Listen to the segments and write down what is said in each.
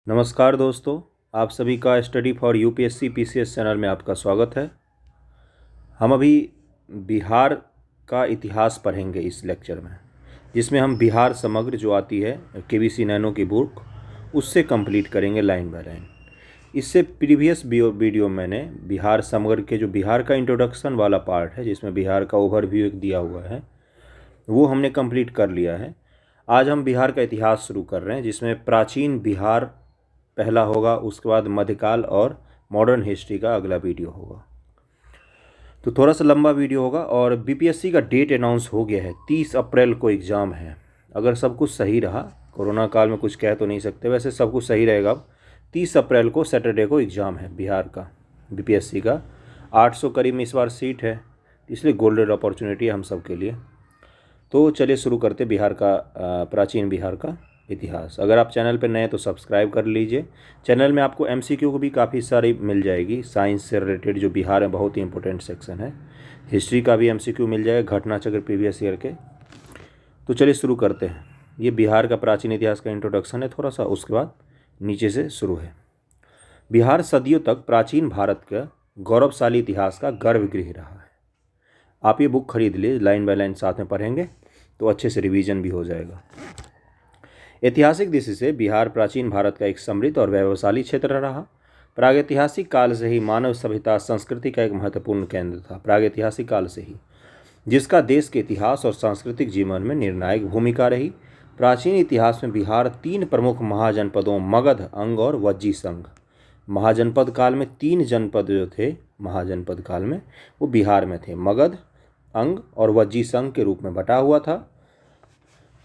नमस्कार दोस्तों, आप सभी का study for UPSC PCS channel में आपका स्वागत है। हम अभी बिहार का इतिहास पढ़ेंगे इस लेक्चर में, जिसमें हम बिहार समग्र जो आती है केबीसी नैनो की बुक, उससे कंप्लीट करेंगे लाइन बाय लाइन। इससे प्रीवियस वीडियो मैंने बिहार समग्र के जो बिहार का इंट्रोडक्शन वाला पार्ट है, जिसमें बिहार का ओवरव्यू एक दिया हुआ है, वो हमने कंप्लीट कर लिया है। आज हम बिहार का इतिहास शुरू कर रहे हैं, जिसमें प्राचीन बिहार पहला होगा, उसके बाद मध्यकाल और मॉडर्न हिस्ट्री का अगला वीडियो होगा। तो थोड़ा सा लंबा वीडियो होगा। और बीपीएससी का डेट अनाउंस हो गया है, 30 अप्रैल को एग्ज़ाम है। अगर सब कुछ सही रहा, कोरोना काल में कुछ कह तो नहीं सकते, वैसे सब कुछ सही रहेगा। 30 अप्रैल को सैटरडे को एग्ज़ाम है बिहार का, बीपीएससी का। 800 करीब में इस बार सीट है, इसलिए गोल्डन अपॉर्चुनिटी है हम सब के लिए। तो चलिए शुरू करते बिहार का प्राचीन बिहार का इतिहास। अगर आप चैनल पर नए हैं तो सब्सक्राइब कर लीजिए। चैनल में आपको एमसीक्यू को भी काफ़ी सारी मिल जाएगी, साइंस से रिलेटेड जो बिहार में बहुत ही इंपॉर्टेंट सेक्शन है। हिस्ट्री का भी एमसीक्यू मिल जाएगा, घटना चक्र प्रीवियस ईयर के। तो चलिए शुरू करते हैं। ये बिहार का प्राचीन इतिहास का इंट्रोडक्शन है थोड़ा सा, उसके बाद नीचे से शुरू है। बिहार सदियों तक प्राचीन भारत का गौरवशाली इतिहास का गर्भगृह रहा है। आप ये बुक खरीद लीजिए, लाइन बाय लाइन साथ में पढ़ेंगे तो अच्छे से रिवीजन भी हो जाएगा। ऐतिहासिक दृष्टि से बिहार प्राचीन भारत का एक समृद्ध और वैभवशाली क्षेत्र रहा। प्रागैतिहासिक काल से ही मानव सभ्यता संस्कृति का एक महत्वपूर्ण केंद्र था। प्रागैतिहासिक काल से ही, जिसका देश के इतिहास और सांस्कृतिक जीवन में निर्णायक भूमिका रही। प्राचीन इतिहास में बिहार 3 प्रमुख महाजनपदों मगध, अंग और वज्जी संघ, महाजनपद काल में 3 जनपद जो थे महाजनपद काल में, वो बिहार में थे। मगध, अंग और वज्जी संघ के रूप में बटा हुआ था।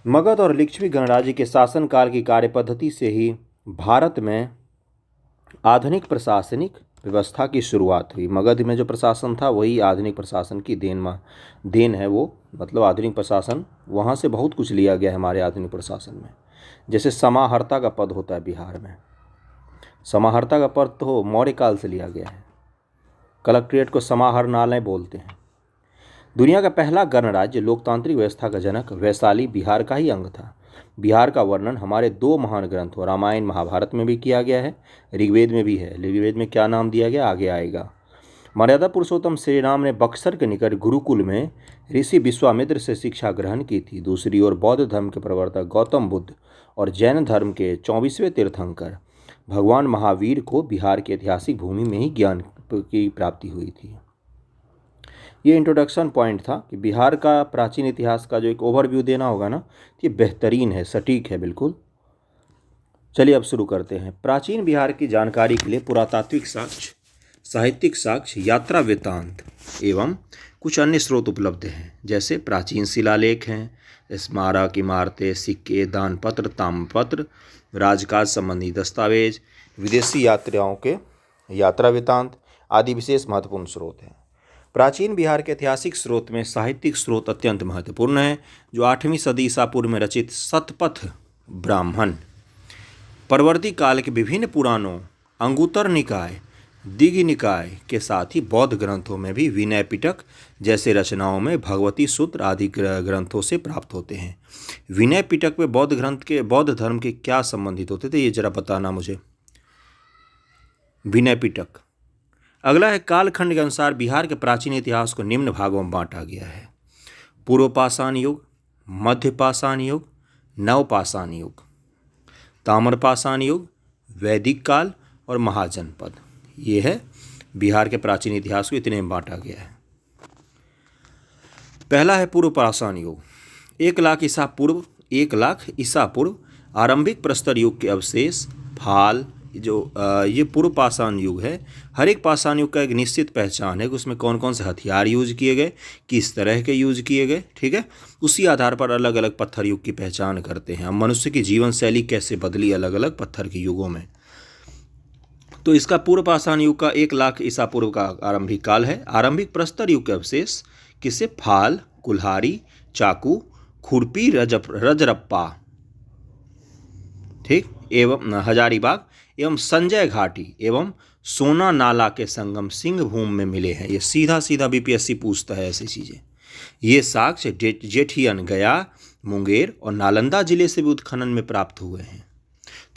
मगध और लिच्छवी गणराज्य के शासनकाल की कार्यपद्धति से ही भारत में आधुनिक प्रशासनिक व्यवस्था की शुरुआत हुई। मगध में जो प्रशासन था वही आधुनिक प्रशासन की देन है। वो मतलब आधुनिक प्रशासन वहाँ से बहुत कुछ लिया गया है हमारे आधुनिक प्रशासन में। जैसे समाहर्ता का पद होता है बिहार में, समाहर्ता का पद तो मौर्य काल से लिया गया है। कलेक्ट्रेट को समाहरणालय बोलते हैं। दुनिया का पहला गणराज्य लोकतांत्रिक व्यवस्था का जनक वैशाली बिहार का ही अंग था। बिहार का वर्णन हमारे 2 महान ग्रंथों रामायण महाभारत में भी किया गया है, ऋग्वेद में भी है। ऋग्वेद में क्या नाम दिया गया आगे आएगा। मर्यादा पुरुषोत्तम श्री राम ने बक्सर के निकट गुरुकुल में ऋषि विश्वामित्र से शिक्षा ग्रहण की थी। दूसरी ओर बौद्ध धर्म के प्रवर्तक गौतम बुद्ध और जैन धर्म के 24वें तीर्थंकर भगवान महावीर को बिहार की ऐतिहासिक भूमि में ही ज्ञान की प्राप्ति हुई थी। ये इंट्रोडक्शन पॉइंट था कि बिहार का प्राचीन इतिहास का जो एक ओवरव्यू देना होगा ना, ये बेहतरीन है, सटीक है बिल्कुल। चलिए अब शुरू करते हैं। प्राचीन बिहार की जानकारी के लिए पुरातात्विक साक्ष्य, साहित्यिक साक्ष्य, यात्रा वृत्तांत एवं कुछ अन्य स्रोत उपलब्ध हैं। जैसे प्राचीन शिलालेख हैं, स्मारक, इमारतें, सिक्के, दानपत्र, ताम्रपत्र, राजकाज संबंधी दस्तावेज, विदेशी यात्रियों के यात्रा वृत्तांत आदि विशेष महत्वपूर्ण स्रोत हैं। प्राचीन बिहार के ऐतिहासिक स्रोत में साहित्यिक स्रोत अत्यंत महत्वपूर्ण है, जो 8वीं सदी ईसा पूर्व में रचित शतपथ ब्राह्मण, परवर्ती काल के विभिन्न पुराणों, अंगुत्तर निकाय, दिघ निकाय के साथ ही बौद्ध ग्रंथों में भी विनय पिटक जैसे रचनाओं में भगवती सूत्र आदि ग्रंथों से प्राप्त होते हैं। विनय पिटक में बौद्ध धर्म के क्या संबंधित होते थे, ये जरा बताना मुझे। विनय पिटक। अगला है कालखंड के अनुसार बिहार के प्राचीन इतिहास को निम्न भागों में बांटा गया है: पूर्व पाषाण युग, मध्य पाषाण युग, नवपाषाण युग, ताम्रपाषाण युग, वैदिक काल और महाजनपद। ये है बिहार के प्राचीन इतिहास को इतने में बांटा गया है। पहला है पूर्व पाषाण युग। 1 लाख ईसा पूर्व आरंभिक प्रस्तर युग के अवशेष, फाल, ये पूर्व पाषाण युग है। हर एक पाषाण युग का एक निश्चित पहचान है कि उसमें कौन कौन से हथियार यूज किए गए, किस तरह के यूज किए गए, ठीक है। उसी आधार पर अलग अलग पत्थर युग की पहचान करते हैं। मनुष्य की जीवन शैली कैसे बदली अलग अलग पत्थर के युगों में। तो इसका पूर्व पाषाण युग का 1 लाख ईसा पूर्व का आरंभिक काल है। आरंभिक प्रस्तर युग के अवशेष किसे फाल, कुल्हाड़ी, चाकू, खुरपी, रजरप्पा, ठीक, एवं हजारीबाग एवं संजय घाटी एवं सोना नाला के संगम सिंहभूम में मिले हैं। ये सीधा सीधा बीपीएससी पूछता है ऐसी चीज़ें। ये साक्ष्य जेठियन, गया, मुंगेर और नालंदा जिले से भी उत्खनन में प्राप्त हुए हैं।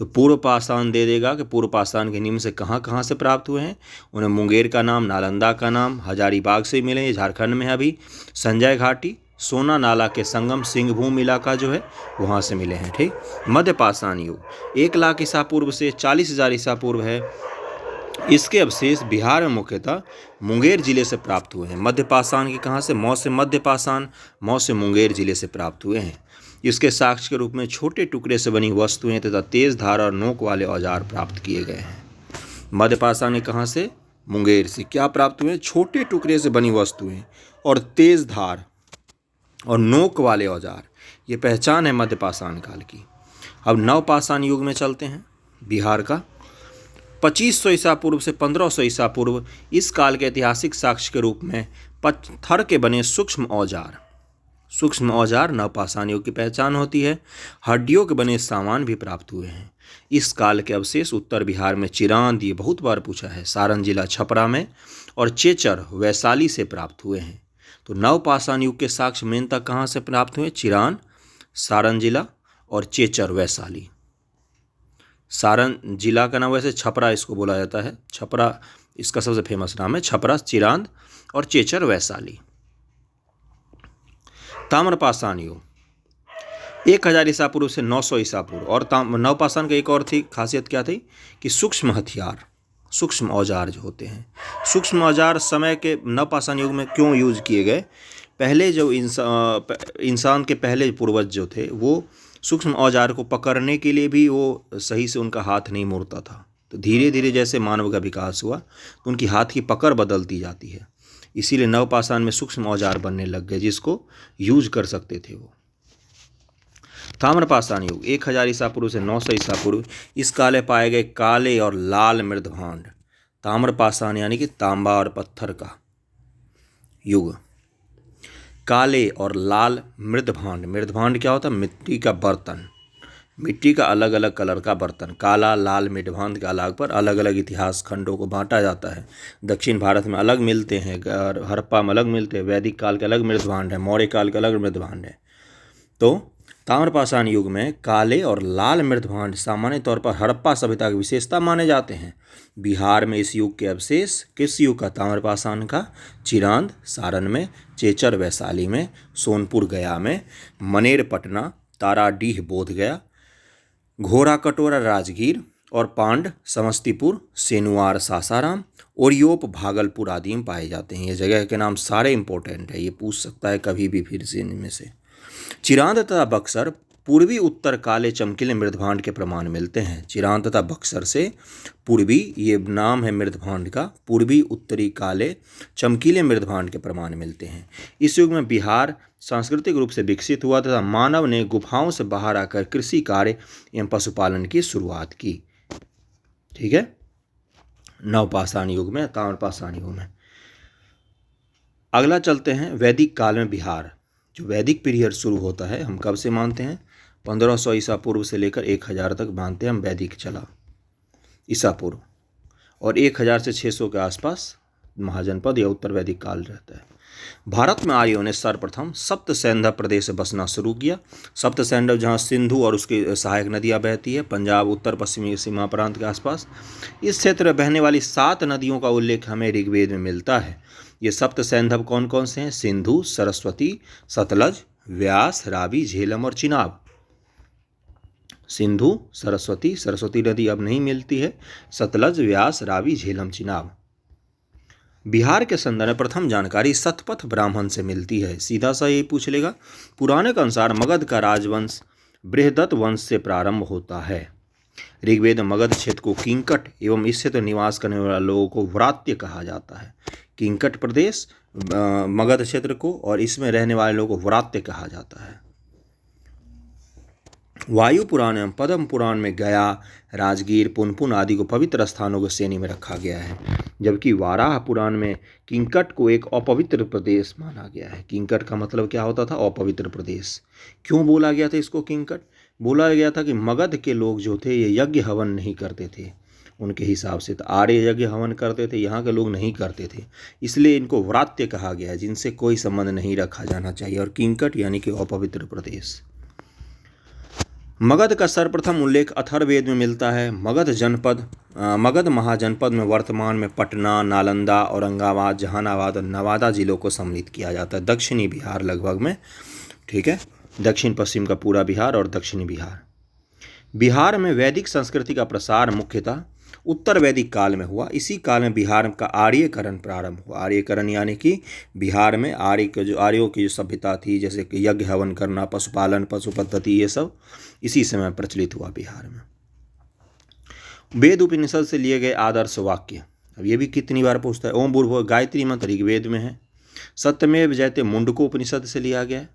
तो पूर्व पाषाण दे देगा कि पूर्व पाषाण के निम्न से कहाँ कहाँ से प्राप्त हुए हैं। उन्हें मुंगेर का नाम, नालंदा का नाम, हजारीबाग से मिले, ये झारखंड में है अभी, संजय घाटी, सोना नाला के संगम सिंहभूम इलाका जो है वहाँ से मिले हैं। ठीक। मध्य पाषाण युग 1,00,000 ईसा पूर्व से 40,000 ईसा पूर्व है। इसके अवशेष बिहार में मुख्यतः मुंगेर जिले से प्राप्त हुए हैं। मध्य पाषाण के कहाँ से? मौ से मध्य पाषाण, मौ से मुंगेर जिले से प्राप्त हुए हैं। इसके साक्ष्य के रूप में छोटे टुकड़े से बनी वस्तुएं तथा तेज धार और नोक वाले औजार प्राप्त किए गए हैं। मध्य पाषाण के कहाँ से? मुंगेर से। क्या प्राप्त हुए? छोटे टुकड़े से बनी वस्तुएं और तेज धार और नोक वाले औजार। ये पहचान है मध्य पाषाण काल की। अब नवपाषाण युग में चलते हैं। बिहार का 2500 ईसा पूर्व से 1500 ईसा पूर्व, इस काल के ऐतिहासिक साक्ष्य के रूप में पत्थर के बने सूक्ष्म औजार नवपाषाण युग की पहचान होती है। हड्डियों के बने सामान भी प्राप्त हुए हैं। इस काल के अवशेष उत्तर बिहार में चिरांद, ये बहुत बार पूछा है, सारण जिला छपरा में, और चेचर वैशाली से प्राप्त हुए हैं। तो नवपाषाण युग के साक्ष्य मेनतः कहाँ से प्राप्त हुए? चिरांद, सारण जिला और चेचर वैशाली। सारण जिला का नाम वैसे छपरा इसको बोला जाता है, छपरा इसका सबसे फेमस नाम है, छपरा, चिरांद और चेचर वैशाली। ताम्रपाषाण युग 1000 ईसा पूर्व से 900 ईसा पूर्व। और नवपाषाण का एक और थी खासियत क्या थी कि सूक्ष्म हथियार, सूक्ष्म औजार जो होते हैं, सूक्ष्म औजार समय के नवपाषाण युग में क्यों यूज किए गए? पहले जो इंसान के पहले पूर्वज जो थे वो सूक्ष्म औजार को पकड़ने के लिए भी वो सही से उनका हाथ नहीं मुड़ता था। तो धीरे धीरे जैसे मानव का विकास हुआ तो उनकी हाथ की पकड़ बदलती जाती है, इसीलिए नवपाषाण में सूक्ष्म औजार बनने लग गए जिसको यूज कर सकते थे वो। ताम्रपाषाण युग 1000 ईसा पूर्व से 900 ईसा पूर्व, इस काल में पाए गए काले और लाल मृदभांड। ताम्रपाषाण यानी कि तांबा और पत्थर का युग। काले और लाल मृदभांड, मृदभांड क्या होता है? मिट्टी का बर्तन, मिट्टी का अलग अलग कलर का बर्तन। काला लाल मृदभांड के आधार पर अलग अलग इतिहास खंडों को बांटा जाता है। दक्षिण भारत में अलग मिलते हैं, हड़प्पा में अलग मिलते हैं, वैदिक काल के अलग मृदभांड है, मौर्य काल के अलग मृदभांड है। तो ताम्रपाषाण युग में काले और लाल मृदभांड सामान्य तौर पर हड़प्पा सभ्यता की विशेषता माने जाते हैं। बिहार में इस युग के अवशेष किस युग का? ताम्रपाषाण का। चिरांद सारण में, चेचर वैशाली में, सोनपुर गया में, मनेर पटना, ताराडीह बोधगया, घोड़ा कटोरा राजगीर और पांड समस्तीपुर, सेनुआर सासाराम, ओरियोप भागलपुर आदि में पाए जाते हैं। ये जगह के नाम सारे इंपॉर्टेंट है, ये पूछ सकता है कभी भी फिर से इनमें से। चिरांद तथा बक्सर पूर्वी उत्तर काले चमकीले मृदभांड के प्रमाण मिलते हैं। चिरांद तथा बक्सर से पूर्वी, ये नाम है मृदभांड का, पूर्वी उत्तरी काले चमकीले मृदभांड के प्रमाण मिलते हैं। इस युग में बिहार सांस्कृतिक रूप से विकसित हुआ तथा मानव ने गुफाओं से बाहर आकर कृषि कार्य एवं पशुपालन की शुरुआत की। ठीक है, नवपाषाण युग में, ताम्रपाषाण युग में। अगला चलते हैं वैदिक काल में बिहार। जो वैदिक पीरियड शुरू होता है हम कब से मानते हैं? 1500 ईसा पूर्व से लेकर 1000 तक मानते हैं हम वैदिक चला ईसा पूर्व, और 1000 से 600 के आसपास महाजनपद या उत्तर वैदिक काल रहता है। भारत में आर्यों ने सर्वप्रथम सप्त सैंधव प्रदेश से बसना शुरू किया। सप्त सैंधव जहाँ सिंधु और उसकी सहायक नदियाँ बहती है, पंजाब उत्तर पश्चिमी सीमा प्रांत के आसपास, इस क्षेत्र में बहने वाली 7 नदियों का उल्लेख हमें ऋग्वेद में मिलता है। ये सप्त सैंधव कौन कौन से हैं? सिंधु, सरस्वती, सतलज, व्यास, रावी, झेलम और चिनाब। सिंधु, सरस्वती, सरस्वती नदी अब नहीं मिलती है, सतलज, व्यास, रावी, झेलम, चिनाब। बिहार के संदर्भ में प्रथम जानकारी शतपथ ब्राह्मण से मिलती है। सीधा सा यही पूछ लेगा। पुराने के अनुसार मगध का राजवंश बृहदत्त वंश से प्रारंभ होता है। ऋग्वेद मगध क्षेत्र को किंकट एवं इस क्षेत्र निवास करने वाले लोगों को व्रात्य कहा जाता है। किंकट प्रदेश मगध क्षेत्र को और इसमें रहने वाले लोगों को व्रात्य कहा जाता है। वायु पुराण एवं पद्म पुराण में गया, राजगीर, पुनपुन आदि को पवित्र स्थानों की श्रेणी में रखा गया है, जबकि वाराह पुराण में किंकट को एक अपवित्र प्रदेश माना गया है। किंकट का मतलब क्या होता था? अपवित्र प्रदेश। क्यों बोला गया था इसको किंकट? बोला गया था कि मगध के लोग जो थे ये यज्ञ हवन नहीं करते थे, उनके हिसाब से तो आर्य यज्ञ हवन करते थे, यहाँ के लोग नहीं करते थे, इसलिए इनको व्रात्य कहा गया है, जिनसे कोई संबंध नहीं रखा जाना चाहिए। और किंकट यानी कि अपवित्र प्रदेश। मगध का सर्वप्रथम उल्लेख अथर्ववेद में मिलता है। मगध महाजनपद में वर्तमान में पटना, नालंदा, औरंगाबाद, जहानाबाद और नवादा जिलों को सम्मिलित किया जाता है। दक्षिणी बिहार लगभग में, ठीक है, दक्षिण पश्चिम का पूरा बिहार और दक्षिणी बिहार। बिहार में वैदिक संस्कृति का प्रसार मुख्यतः उत्तर वैदिक काल में हुआ। इसी काल में बिहार का आर्यकरण प्रारंभ हुआ। आर्यकरण यानी कि बिहार में आर्यों की जो सभ्यता थी, जैसे कि यज्ञ हवन करना, पशुपालन, पशु पद्धति, ये सब इसी समय प्रचलित हुआ बिहार में। वेद उपनिषद से लिए गए आदर्श वाक्य, अब ये भी कितनी बार पूछता है। ओम भूर्भुवः गायत्री मंत्र ऋग्वेद में है। सत्यमेव जयते मुंडको उपनिषद से लिया गया है।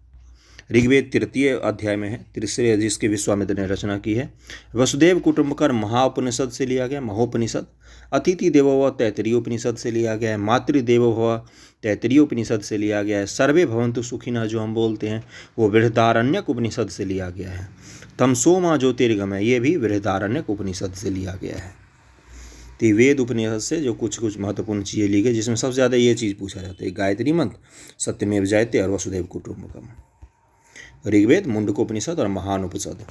ऋग्वेद 3 अध्याय में है, तीसरे, जिसके विश्वामित्र ने रचना की है। वसुदेव कुटुंबकर महाउपनिषद से लिया गया, महोपनिषद। अतिथि देवो भव तैत्तिरीय उपनिषद से लिया गया है। मातृदेवो भव तैत्तिरीय उपनिषद से लिया गया है। सर्वे भवन्तु सुखिनः जो हम बोलते हैं वो बृहदारण्यक उपनिषद से लिया गया है। तमसोमा ज्योतिर्गमय, ये भी बृहदारण्यक उपनिषद से लिया गया है। तो वेद उपनिषद से जो कुछ महत्वपूर्ण चीज़ें ली गई, जिसमें सबसे ज़्यादा ये चीज़ पूछा जाता है, गायत्री मंत्र, सत्यमेव जयते और वसुदेव कुटुंबकम। ऋग्वेद, मुंडकोपनिषद और महानुपनिषद।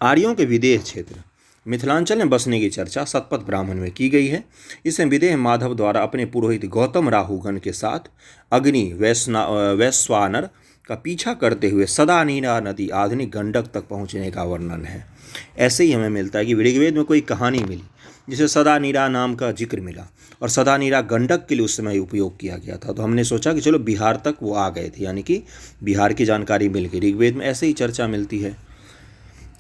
आर्यों के विदेह क्षेत्र, मिथिलांचल में बसने की चर्चा शतपथ ब्राह्मण में की गई है। इसमें विदेह माधव द्वारा अपने पुरोहित गौतम राहुगण के साथ अग्नि वैश्वानर का पीछा करते हुए सदानीरा नदी आधुनिक गंडक तक पहुंचने का वर्णन है। ऐसे ही हमें मिलता है कि ऋग्वेद में कोई कहानी मिली जिसे सदानीरा नाम का जिक्र मिला, और सदानीरा गंडक के लिए उस समय उपयोग किया गया था। तो हमने सोचा कि चलो बिहार तक वो आ गए थे, यानी कि बिहार की जानकारी मिल गई। ऋग्वेद में ऐसे ही चर्चा मिलती है।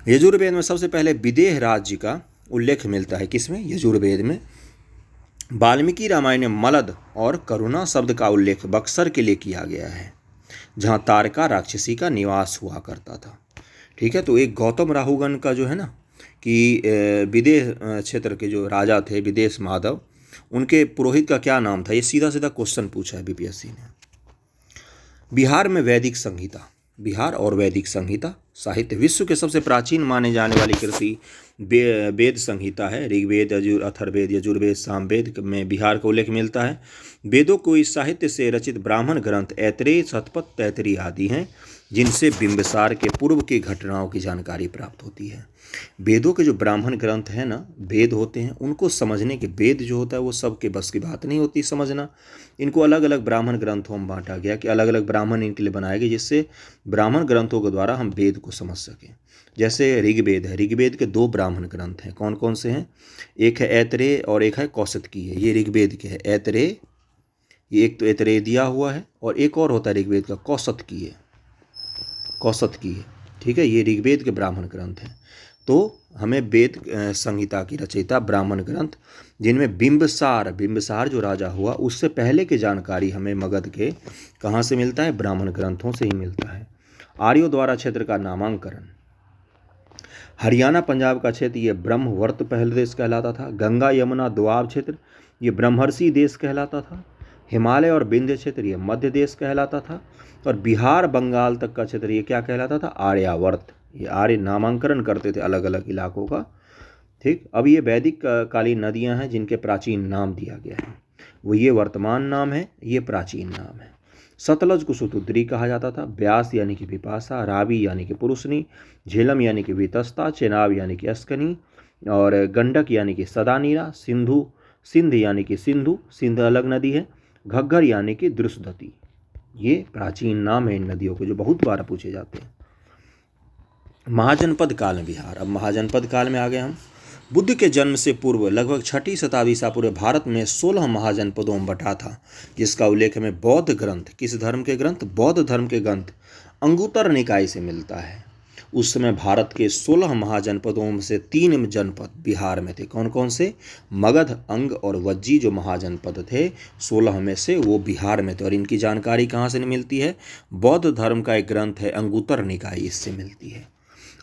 यजुर्वेद में सबसे पहले विदेह राज्य का उल्लेख मिलता है। किसमें? यजुर्वेद में। वाल्मीकि रामायण में मलद और करुणा शब्द का उल्लेख बक्सर के लिए किया गया है, जहाँ तारका राक्षसी का निवास हुआ करता था। ठीक है, तो एक गौतम राहुगण का जो है ना कि विदेह क्षेत्र के जो राजा थे विदेश माधव, उनके पुरोहित का क्या नाम था, ये सीधा सीधा क्वेश्चन पूछा है बीपीएससी ने। बिहार में वैदिक संहिता, बिहार और वैदिक संहिता साहित्य। विश्व के सबसे प्राचीन माने जाने वाली कृति वेद संहिता है। ऋग्वेद, अथर्ववेद, यजुर्वेद, सामवेद में बिहार का उल्लेख मिलता है। वेदों को इस साहित्य से रचित ब्राह्मण ग्रंथ ऐत्रेय, शतपथ, तैत्तिरीय आदि हैं, जिनसे बिंबिसार के पूर्व की घटनाओं की जानकारी प्राप्त होती है। वेदों के जो ब्राह्मण ग्रंथ हैं ना, वेद होते हैं, उनको समझने के, वेद जो होता है वो सबके बस की बात नहीं होती समझना। इनको अलग अलग ब्राह्मण ग्रंथों में बांटा गया कि अलग अलग ब्राह्मण इनके लिए बनाए गए, जिससे ब्राह्मण ग्रंथों के द्वारा हम वेद को समझ सकें। जैसे ऋग्वेद है, ऋग्वेद के 2 ब्राह्मण ग्रंथ हैं। कौन कौन से हैं? एक है ऐत्रेय और एक है कौशिकी है। ये ऋग्वेद के है ऐत्रेय, ये एक तो ऐत्रेय दिया हुआ है, और एक और होता है ऋग्वेद का कौशिकी है, कौशिकी है। ठीक है, ये ऋग्वेद के ब्राह्मण ग्रंथ हैं। तो हमें वेद संहिता की रचयिता ब्राह्मण ग्रंथ, जिनमें बिंबिसार जो राजा हुआ उससे पहले की जानकारी हमें मगध के कहाँ से मिलता है? ब्राह्मण ग्रंथों से ही मिलता है। आर्यों द्वारा क्षेत्र का नामांकरण। हरियाणा पंजाब का क्षेत्र ये ब्रह्मवर्त पहले देश कहलाता था। गंगा यमुना दोआब क्षेत्र ये ब्रह्मर्षि देश कहलाता था। हिमालय और विंध्य क्षेत्र ये मध्य देश कहलाता था। और बिहार बंगाल तक का क्षेत्र ये क्या कहलाता था? आर्यावर्त। ये आर्य नामांकरण करते थे अलग अलग इलाकों का। ठीक, अब ये वैदिक कालीन नदियां हैं जिनके प्राचीन नाम दिया गया है। वो ये वर्तमान नाम है, ये प्राचीन नाम है। सतलज को सुतुद्री कहा जाता था। ब्यास यानी कि विपाशा, रावी यानी कि पुरुषनी, झेलम यानी कि वितस्ता, चेनाब यानी कि अस्कनी, और गंडक यानी कि सदानीरा, सिंध यानी कि सिंधु, सिंध अलग नदी है, घग्गर यानी कि दृष्टदती। ये प्राचीन नाम है इन नदियों के, जो बहुत बार पूछे जाते हैं। महाजनपद काल में बिहार। अब महाजनपद काल में आ गए हम। बुद्ध के जन्म से पूर्व लगभग 6ठी शताब्दी ईसा पूर्व भारत में 16 महाजनपदों में बटा था, जिसका उल्लेख हमें बौद्ध ग्रंथ, किस धर्म के ग्रंथ? बौद्ध धर्म के ग्रंथ अंगुत्तर निकाय से मिलता है। उस समय भारत के 16 महाजनपदों में से 3 जनपद बिहार में थे। कौन कौन से? मगध, अंग और वज्जी जो महाजनपद थे 16 में से, वो बिहार में थे। और इनकी जानकारी कहाँ से मिलती है? बौद्ध धर्म का एक ग्रंथ है अंगुत्तर निकाय, इससे मिलती है।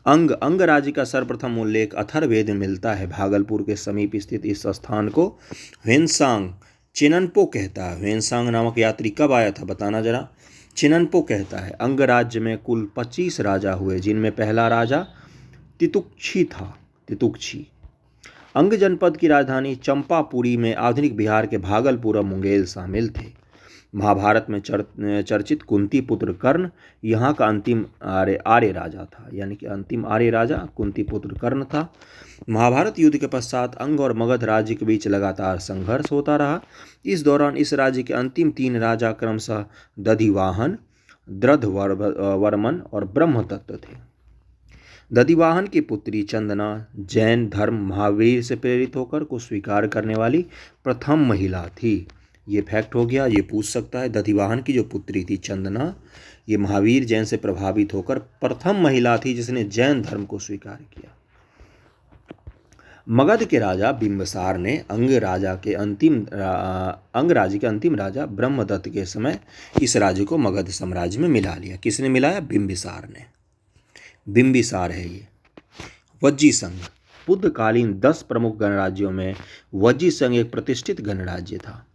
अंग राज्य का सर्वप्रथम उल्लेख अथर्ववेद में मिलता है। भागलपुर के समीप स्थित इस स्थान को ह्वेनसांग चिननपो कहता है। ह्वेनसांग नामक यात्री कब आया था बताना जरा? चिननपो कहता है। अंग राज्य में कुल 25 राजा हुए, जिनमें पहला राजा तितुक्षी था। तितुक्षी। अंग जनपद की राजधानी चंपापुरी में आधुनिक बिहार के भागलपुर और मुंगेर शामिल थे। महाभारत में चर्चित कुंती पुत्र कर्ण यहाँ का अंतिम आर्य राजा था, यानी कि अंतिम आर्य राजा कुंती पुत्र कर्ण था। महाभारत युद्ध के पश्चात अंग और मगध राज्य के बीच लगातार संघर्ष होता रहा। इस दौरान इस राज्य के अंतिम 3 राजा क्रमशः दधिवाहन, दृढ़वर्मन और ब्रह्मदत्त थे। दधिवाहन की पुत्री चंदना जैन धर्म महावीर से प्रेरित होकर को स्वीकार करने वाली प्रथम महिला थी। ये फैक्ट हो गया, ये पूछ सकता है। दधिवाहन की जो पुत्री थी चंदना, ये महावीर जैन से प्रभावित होकर प्रथम महिला थी जिसने जैन धर्म को स्वीकार किया। मगध के राजा बिंबिसार ने अंग राज्य के अंतिम राजा ब्रह्मदत्त के समय इस राज्य को मगध साम्राज्य में मिला लिया। किसने मिलाया? बिंबिसार ने। बिंबिसार है ये। वज्जी संघ। बुद्धकालीन 10 प्रमुख गणराज्यों में वज्जी संघ एक प्रतिष्ठित गणराज्य था।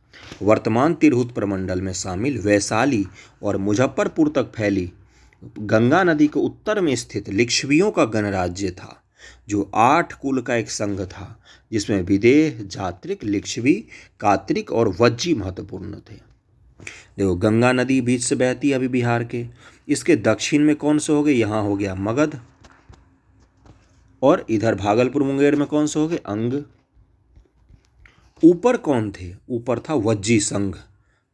वर्तमान तिरहुत प्रमंडल में शामिल वैशाली और मुजफ्फरपुर तक फैली गंगा नदी के उत्तर में स्थित लिच्छवियों का गणराज्य था, जो 8 कुल का एक संघ था, जिसमें विदेह, जात्रिक, लिच्छवी, कात्रिक और वज्जी महत्वपूर्ण थे। देखो, गंगा नदी बीच से बहती है अभी बिहार के। इसके दक्षिण में कौन सा हो गया? यहाँ हो गया मगध। और इधर भागलपुर मुंगेर में कौन सा हो गया? अंग। ऊपर कौन थे? ऊपर था वज्जी संघ।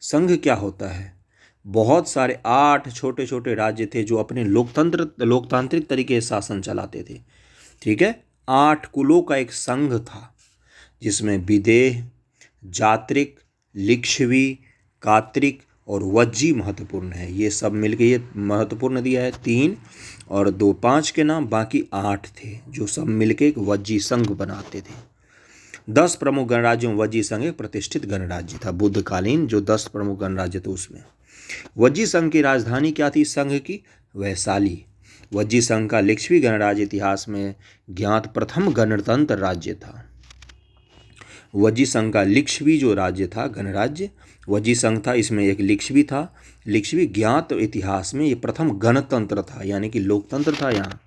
संघ क्या होता है? बहुत सारे 8 छोटे छोटे राज्य थे जो अपने लोकतांत्रिक तरीके से शासन चलाते थे। ठीक है, 8 कुलों का एक संघ था, जिसमें विदेह, जात्रिक, लिच्छवी, कात्रिक और वज्जी महत्वपूर्ण है। ये सब मिलके ये महत्वपूर्ण दिया है 3 और 2 5 के नाम, बाकी 8 थे जो सब मिलके एक वज्जी संघ बनाते थे। 10 प्रमुख गणराज्यों में वज्जी संघ एक प्रतिष्ठित गणराज्य था। बुद्धकालीन जो 10 प्रमुख गणराज्य थे उसमें वज्जी संघ की राजधानी क्या थी? संघ की वैशाली। वज्जी संघ का लिच्छवी गणराज्य इतिहास में ज्ञात प्रथम गणतंत्र राज्य था। वज्जी संघ का लिच्छवी जो राज्य था, गणराज्य वज्जी संघ था, इसमें एक लिच्छवी था। लिच्छवी ज्ञात इतिहास में ये प्रथम गणतंत्र था, यानी कि लोकतंत्र था यहाँ।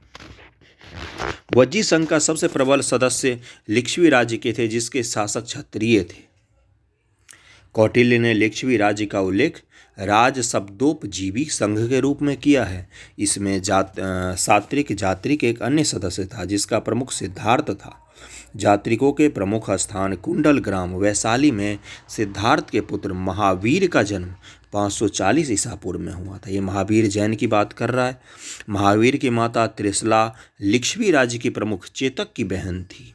वज्जी संघ का सबसे प्रबल सदस्य लिच्छवी राज्य के थे, जिसके शासक क्षत्रिय थे। कौटिल्य ने लिच्छवी राज्य का उल्लेख राज शब्दोपजीवी संघ के रूप में किया है। इसमें सात्रिक जात्रिक एक अन्य सदस्य था, जिसका प्रमुख सिद्धार्थ था। जात्रिकों के प्रमुख स्थान कुंडल ग्राम वैशाली में सिद्धार्थ के पुत्र महावीर का जन्म 540 ईसा पूर्व में हुआ था। ये महावीर जैन की बात कर रहा है। महावीर की माता त्रिशला लिच्छवी राज्य की प्रमुख चेतक की बहन थी।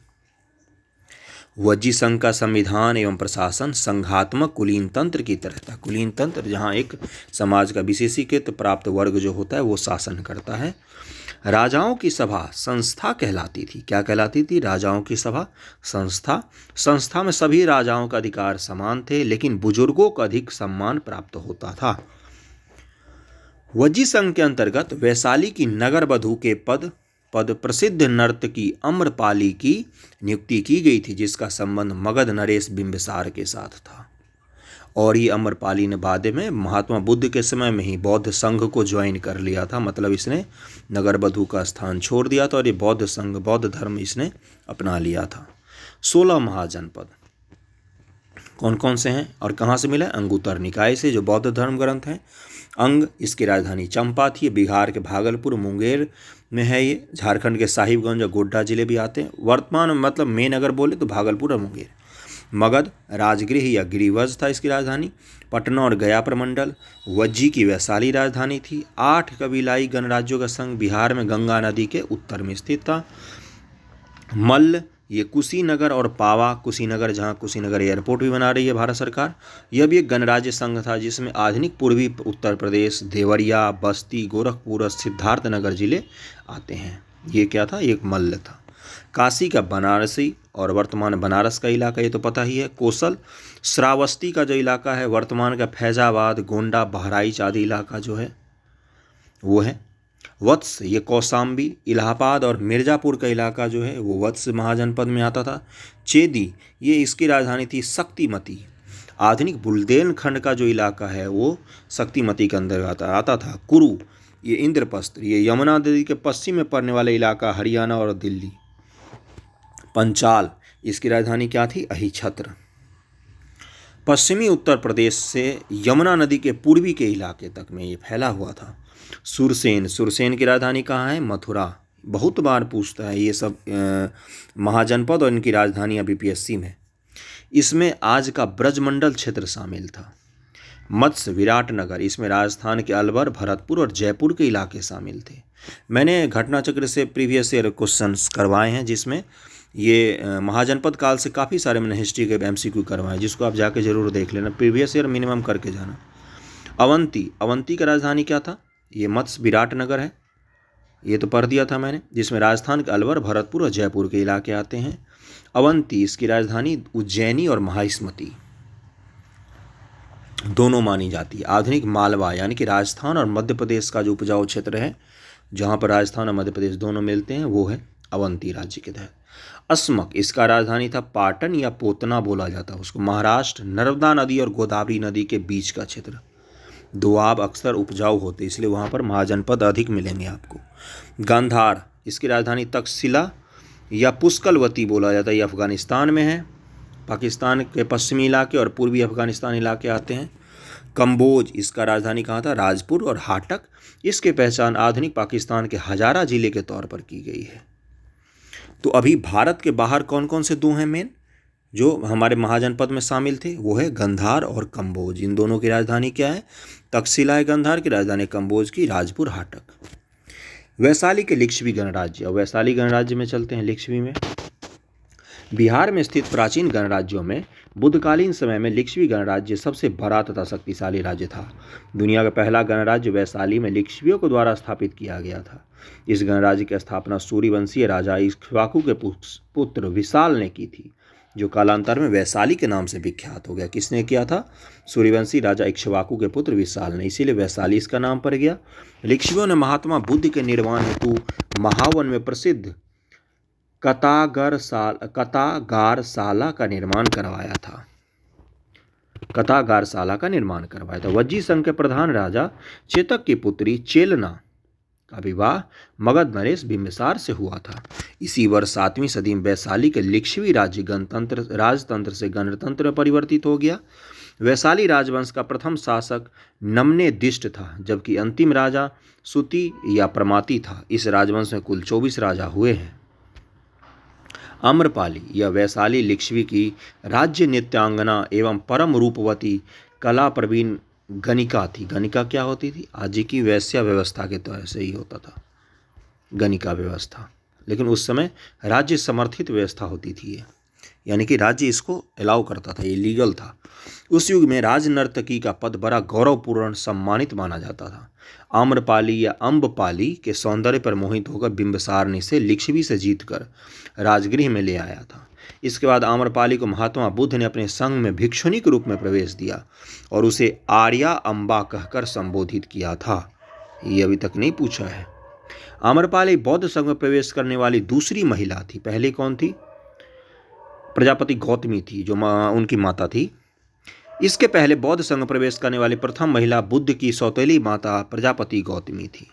वज्जी संघ का संविधान एवं प्रशासन संघात्मक कुलीन तंत्र की तरह था। कुलीन तंत्र जहाँ एक समाज का विशेषीकृत प्राप्त वर्ग जो होता है वो शासन करता है। राजाओं की सभा संस्था कहलाती थी। क्या कहलाती थी? राजाओं की सभा संस्था। संस्था में सभी राजाओं का अधिकार समान थे, लेकिन बुजुर्गों को अधिक सम्मान प्राप्त होता था। वज्जी संघ के अंतर्गत वैशाली की नगर बधू के पद प्रसिद्ध नर्तकी अम्रपाली की नियुक्ति की गई थी, जिसका संबंध मगध नरेश बिंबिसार के साथ था। और ये अम्रपाली ने बाद में महात्मा बुद्ध के समय में ही बौद्ध संघ को ज्वाइन कर लिया था। मतलब इसने नगर बधू का स्थान छोड़ दिया था और ये बौद्ध संघ, बौद्ध धर्म इसने अपना लिया था। 16 महाजनपद कौन कौन से हैं और कहाँ से मिला? अंगुत्तर निकाय से, जो बौद्ध धर्म ग्रंथ हैं। अंग, इसकी राजधानी चंपा थी। बिहार के भागलपुर मुंगेर में है ये। झारखंड के साहिबगंज और गोड्डा जिले भी आते हैं। वर्तमान मतलब मेन अगर बोले तो भागलपुर और मुंगेर। मगध राजगृह या गिरिवज था इसकी राजधानी। पटना और गया प्रमंडल वज्जी की वैशाली राजधानी थी। 8 कबीलाई गणराज्यों का संघ बिहार में गंगा नदी के उत्तर में स्थित था। मल्ल, ये कुशीनगर और पावा, कुशीनगर जहाँ कुशीनगर एयरपोर्ट भी बना रही है भारत सरकार, यह भी एक गणराज्य संघ था, जिसमें आधुनिक पूर्वी उत्तर प्रदेश, देवरिया, बस्ती, गोरखपुर और सिद्धार्थनगर जिले आते हैं। ये क्या था? एक मल्ल था। काशी का बनारसी और वर्तमान बनारस का इलाका, ये तो पता ही है। कोसल, श्रावस्ती का जो इलाका है, वर्तमान का फैजाबाद, गोंडा, बहराइच आदि इलाका जो है वो है। वत्स, ये कौशाम्बी, इलाहाबाद और मिर्ज़ापुर का इलाका जो है वो वत्स महाजनपद में आता था। चेदी, ये इसकी राजधानी थी। शक्तिमती, आधुनिक बुंदेलखंड का जो इलाका है वो शक्तिमती के अंदर आता था। कुरु, ये इंद्रप्रस्थ, ये यमुना नदी के पश्चिम में पड़ने वाला इलाका हरियाणा और दिल्ली। पंचाल, इसकी राजधानी क्या थी? अहिछत्र। पश्चिमी उत्तर प्रदेश से यमुना नदी के पूर्वी के इलाके तक में ये फैला हुआ था। सुरसेन की राजधानी कहाँ है? मथुरा। बहुत बार पूछता है ये सब महाजनपद और इनकी राजधानी बीपीएससी में। इसमें आज का ब्रजमंडल क्षेत्र शामिल था। मत्स्य विराटनगर, इसमें राजस्थान के अलवर, भरतपुर और जयपुर के इलाके शामिल थे। मैंने घटना चक्र से प्रीवियस ईयर क्वेश्चंस करवाए हैं, जिसमें ये महाजनपद काल से काफ़ी सारे मैंने हिस्ट्री के एमसीक्यू करवाए, जिसको आप जाके ज़रूर देख लेना, प्रीवियस ईयर मिनिमम करके जाना। अवंती का राजधानी क्या था? ये मत्स्य विराटनगर है, ये तो पढ़ दिया था मैंने, जिसमें राजस्थान के अलवर, भरतपुर और जयपुर के इलाके आते हैं। अवंती, इसकी राजधानी उज्जैनी और महाइस्मती दोनों मानी जाती है। आधुनिक मालवा यानी कि राजस्थान और मध्य प्रदेश का जो उपजाऊ क्षेत्र है, जहाँ पर राजस्थान और मध्य प्रदेश दोनों मिलते हैं, वो है अवंती राज्य के तहत। अस्मक, इसका राजधानी था पाटन या पोतना बोला जाता है उसको। महाराष्ट्र, नर्मदा नदी और गोदावरी नदी के बीच का क्षेत्र। दोआब अक्सर उपजाऊ होते, इसलिए वहाँ पर महाजनपद अधिक मिलेंगे आपको। गांधार, इसकी राजधानी तक्षशिला या पुष्कलवती बोला जाता है, ये अफगानिस्तान में है। पाकिस्तान के पश्चिमी इलाके और पूर्वी अफगानिस्तान इलाके आते हैं। कंबोज, इसका राजधानी कहाँ था? राजपुर और हाटक। इसकी पहचान आधुनिक पाकिस्तान के हजारा जिले के तौर पर की गई है। तो अभी भारत के बाहर कौन कौन से दो हैं मेन जो हमारे महाजनपद में शामिल थे? वो है गंधार और कंबोज। इन दोनों की राजधानी क्या है? तक्षशिला है गंधार की राजधानी, कंबोज की राजपुर हाटक। वैशाली के लिच्छवी गणराज्य, और वैशाली गणराज्य में चलते हैं। लिच्छवी में बिहार में स्थित प्राचीन गणराज्यों में बुद्धकालीन समय में लिच्छवी गणराज्य सबसे बड़ा तथा शक्तिशाली राज्य था। दुनिया का पहला गणराज्य वैशाली में लिच्छवियों के द्वारा स्थापित किया गया था। इस गणराज्य की स्थापना सूर्यवंशीय राजा इक्ष्वाकु के पुत्र विशाल ने की थी, जो कालांतर में वैशाली के नाम से विख्यात हो गया। किसने किया था? सूर्यवंशी राजा इक्ष्वाकु के पुत्र विशाल ने, इसीलिए वैशाली इसका नाम पड़ गया। लिच्छवियों ने महात्मा बुद्ध के निर्वाण हेतु महावन में प्रसिद्ध कतागारशाला का निर्माण करवाया था। वज्जी संघ के प्रधान राजा चेतक की पुत्री चेलना का विवाह मगध नरेश बिंबिसार से हुआ था। इसी वर्ष 7वीं सदी में वैशाली के लिच्छवी राज्य राजतंत्र से गणतंत्र में परिवर्तित हो गया। वैशाली राजवंश का प्रथम शासक नमनेदिष्ट था, जबकि अंतिम राजा सुति या प्रमाती था। इस राजवंश में कुल 24 राजा हुए हैं। आम्रपाली यह वैशाली लिच्छवी की राज्य नृत्यांगना एवं परम रूपवती कला प्रवीण गणिका थी। गणिका क्या होती थी? आज की वैश्या व्यवस्था के तरह से ही होता था गणिका व्यवस्था, लेकिन उस समय राज्य समर्थित व्यवस्था होती थी ये, यानी कि राज्य इसको अलाउ करता था, ये लीगल था। उस युग में राज नर्तकी का पद बड़ा गौरवपूर्ण सम्मानित माना जाता था। आम्रपाली या अम्बपाली के सौंदर्य पर मोहित होकर बिंबिसार ने इसे लिच्छवी से जीतकर राजगृह में ले आया था। इसके बाद आम्रपाली को महात्मा बुद्ध ने अपने संघ में भिक्षुनी के रूप में प्रवेश दिया और उसे आर्या अम्बा कहकर संबोधित किया था। ये अभी तक नहीं पूछा है। आम्रपाली बौद्ध संघ में प्रवेश करने वाली दूसरी महिला थी। पहले कौन थी? प्रजापति गौतमी थी, जो उनकी माता थी। इसके पहले बौद्ध संघ में प्रवेश करने वाली प्रथम महिला बुद्ध की सौतेली माता प्रजापति गौतमी थी।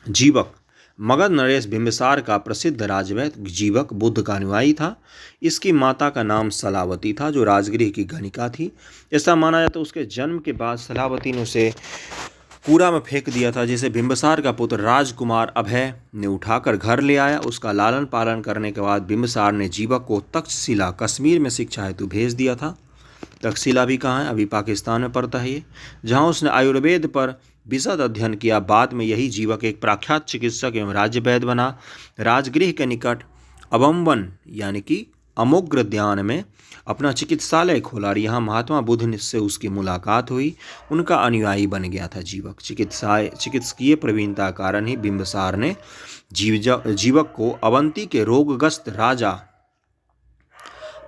जीवक, मगध नरेश बिंबिसार का प्रसिद्ध राजवैद्य जीवक बुद्ध का अनुयायी था। इसकी माता का नाम सलावती था, जो राजगृह की गणिका थी। ऐसा माना जाता है उसके जन्म के बाद सलावती ने उसे कूड़ा में फेंक दिया था, जिसे बिंबिसार का पुत्र राजकुमार अभय ने उठाकर घर ले आया। उसका लालन पालन करने के बाद बिंबिसार ने जीवक को तक्षशिला कश्मीर में शिक्षा हेतु भेज दिया था। तक्षशिला भी कहाँ है? अभी पाकिस्तान में पड़ता है ये, जहाँ उसने आयुर्वेद पर विशद अध्ययन किया। बाद में यही जीवक एक प्रख्यात चिकित्सक एवं राज्य वैद्य बना। राजगृह के निकट अबम्बन यानी कि अमोग्रद्यान में अपना चिकित्सालय खोला और यहाँ महात्मा बुद्ध से उसकी मुलाकात हुई। उनका अनुयायी बन गया था जीवक। चिकित्सकीय प्रवीणता कारण ही बिंबिसार ने जीवक को अवंती के रोगग्रस्त राजा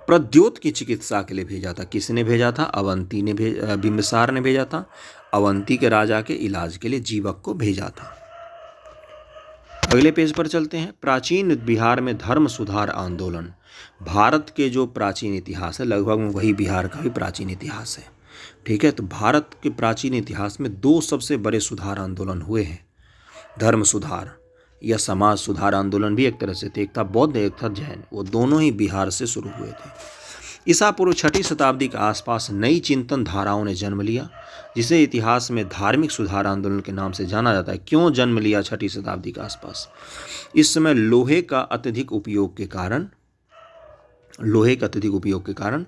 प्रद्योत की चिकित्सा के लिए भेजा था। किसने भेजा था? अवंती ने बिंबिसार ने भेजा था। अवंती के राजा के इलाज के लिए जीवक को भेजा था। अगले पेज पर चलते हैं। प्राचीन बिहार में धर्म सुधार आंदोलन। भारत के जो प्राचीन इतिहास है, लगभग वही बिहार का भी प्राचीन इतिहास है। ठीक है, तो भारत के प्राचीन इतिहास में दो सबसे बड़े सुधार आंदोलन हुए हैं। धर्म सुधार या समाज सुधार आंदोलन भी एक तरह से थे, एक था बौद्ध एक था जैन, वो दोनों ही बिहार से शुरू हुए थे। ईसा पूर्व 6वीं शताब्दी के आसपास नई चिंतन धाराओं ने जन्म लिया, जिसे इतिहास में धार्मिक सुधार आंदोलन के नाम से जाना जाता है। क्यों जन्म लिया 6वीं शताब्दी के आसपास? इस समय लोहे का अत्यधिक उपयोग के कारण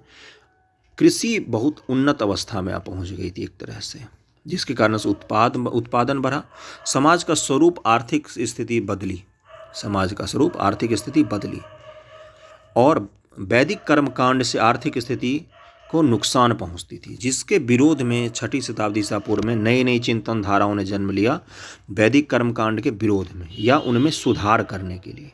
कृषि बहुत उन्नत अवस्था में पहुंच गई थी एक तरह से, जिसके कारण से उत्पादन बढ़ा, समाज का स्वरूप आर्थिक स्थिति बदली और वैदिक कर्मकांड से आर्थिक स्थिति को नुकसान पहुंचती थी, जिसके विरोध में 6वीं शताब्दी ईसा पूर्व में नई नई चिंतन धाराओं ने जन्म लिया, वैदिक कर्मकांड के विरोध में या उनमें सुधार करने के लिए।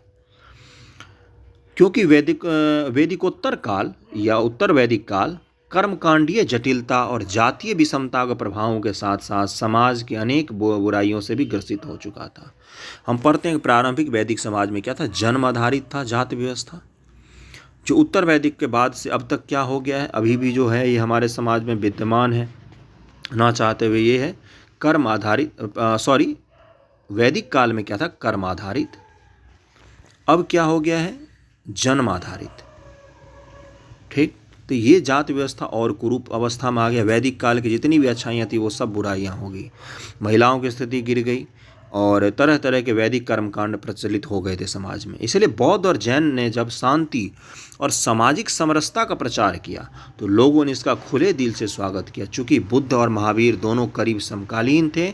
क्योंकि वैदिकोत्तर काल या उत्तर वैदिक काल कर्मकांडीय जटिलता और जातीय विषमता के प्रभावों के साथ साथ समाज की अनेक बुराइयों से भी ग्रसित हो चुका था। हम पढ़ते हैं कि प्रारंभिक वैदिक समाज में क्या था? जन्म आधारित था जाति व्यवस्था। जो उत्तर वैदिक के बाद से अब तक क्या हो गया है, अभी भी जो है ये हमारे समाज में विद्यमान है ना चाहते हुए, ये है कर्म आधारित। वैदिक काल में क्या था? कर्म आधारित। अब क्या हो गया है? जन्म आधारित। ठीक, तो ये जाति व्यवस्था और कुरूप अवस्था में आ गया। वैदिक काल की जितनी भी अच्छाइयाँ थी वो सब बुराइयाँ हो गई, महिलाओं की स्थिति गिर गई और तरह तरह के वैदिक कर्मकांड प्रचलित हो गए थे समाज में। इसलिए बौद्ध और जैन ने जब शांति और सामाजिक समरसता का प्रचार किया तो लोगों ने इसका खुले दिल से स्वागत किया। चूँकि बुद्ध और महावीर दोनों करीब समकालीन थे,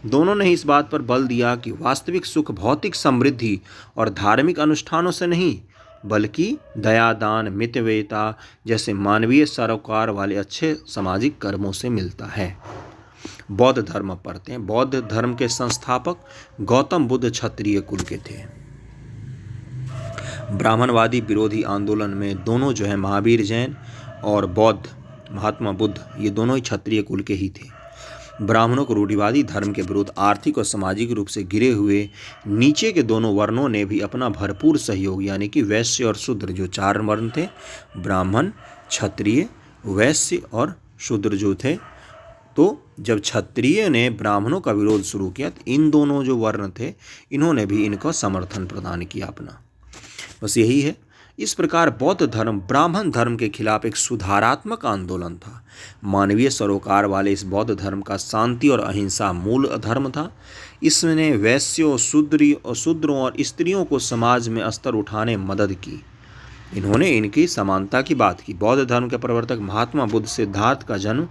दोनों ने इस बात पर बल दिया कि वास्तविक सुख भौतिक समृद्धि और धार्मिक अनुष्ठानों से नहीं, बल्कि दया, दान, मितव्ययिता जैसे मानवीय सरोकार वाले अच्छे सामाजिक कर्मों से मिलता है। बौद्ध धर्म पढ़ते हैं। बौद्ध धर्म के संस्थापक गौतम बुद्ध क्षत्रिय कुल के थे। ब्राह्मणवादी विरोधी आंदोलन में दोनों जो है महावीर जैन और बौद्ध महात्मा बुद्ध, ये दोनों ही क्षत्रिय कुल के ही थे। ब्राह्मणों को रूढ़िवादी धर्म के विरुद्ध आर्थिक और सामाजिक रूप से गिरे हुए नीचे के दोनों वर्णों ने भी अपना भरपूर सहयोग, यानी कि वैश्य और शूद्र जो 4 वर्ण थे, ब्राह्मण, क्षत्रिय, वैश्य और शूद्र जो थे, तो जब क्षत्रिय ने ब्राह्मणों का विरोध शुरू किया तो इन दोनों जो वर्ण थे इन्होंने भी इनको समर्थन प्रदान किया अपना। बस यही है। इस प्रकार बौद्ध धर्म ब्राह्मण धर्म के खिलाफ एक सुधारात्मक आंदोलन था। मानवीय सरोकार वाले इस बौद्ध धर्म का शांति और अहिंसा मूल धर्म था। इसने वैश्यों, शूद्रों और स्त्रियों को समाज में स्तर उठाने में मदद की। इन्होंने इनकी समानता की बात की। बौद्ध धर्म के प्रवर्तक महात्मा बुद्ध सिद्धार्थ का जन्म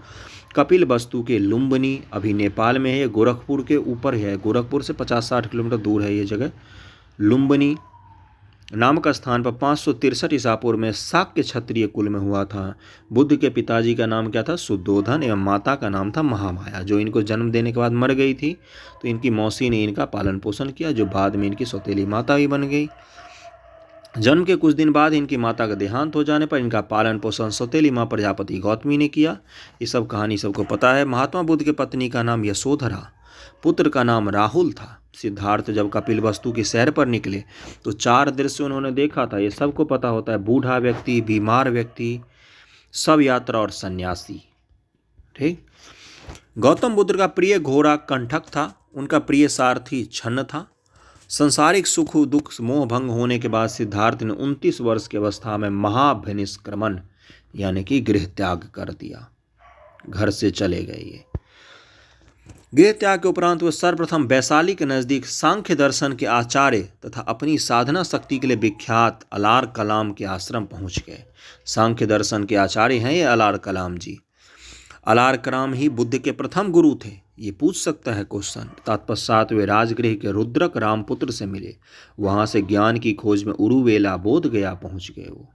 कपिलवस्तु के लुम्बिनी, अभी नेपाल में है, गोरखपुर के ऊपर है, गोरखपुर से 50-60 किलोमीटर दूर है ये जगह, लुम्बिनी नामक स्थान पर 563 ईसा पूर्व में शाक्य क्षत्रिय कुल में हुआ था। बुद्ध के पिताजी का नाम क्या था? शुद्धोधन, एवं माता का नाम था महामाया, जो इनको जन्म देने के बाद मर गई थी। तो इनकी मौसी ने इनका पालन पोषण किया, जो बाद में इनकी सौतेली माता भी बन गई। जन्म के कुछ दिन बाद इनकी माता का देहांत हो जाने पर इनका पालन पोषण सौतेली माँ प्रजापति गौतमी ने किया। ये सब कहानी सबको पता है। महात्मा बुद्ध की पत्नी का नाम यशोधरा, पुत्र का नाम राहुल था। सिद्धार्थ जब कपिलवस्तु की सैर पर निकले तो 4 दृश्य उन्होंने देखा था। ये सबको पता होता है, बूढ़ा व्यक्ति, बीमार व्यक्ति, सब यात्रा और सन्यासी। ठीक। गौतम बुद्ध का प्रिय घोड़ा कंठक था, उनका प्रिय सारथी छन्न था। संसारिक सुख दुख मोह भंग होने के बाद सिद्धार्थ ने 29 वर्ष की अवस्था में महाभिनिष्क्रमण यानी कि गृह त्याग कर दिया, घर से चले गए। ये गृह त्याग के उपरांत वे सर्वप्रथम वैशाली के नज़दीक सांख्य दर्शन के आचार्य तथा अपनी साधना शक्ति के लिए विख्यात अलार कलाम के आश्रम पहुंच गए। सांख्य दर्शन के आचार्य हैं ये अलार कलाम जी। अलार कलाम ही बुद्ध के प्रथम गुरु थे। ये पूछ सकता है क्वेश्चन। तत्पश्चात वे राजगृह के रुद्रक रामपुत्र से मिले। वहाँ से ज्ञान की खोज में उरुवेला बोध गया पहुँच गए। वो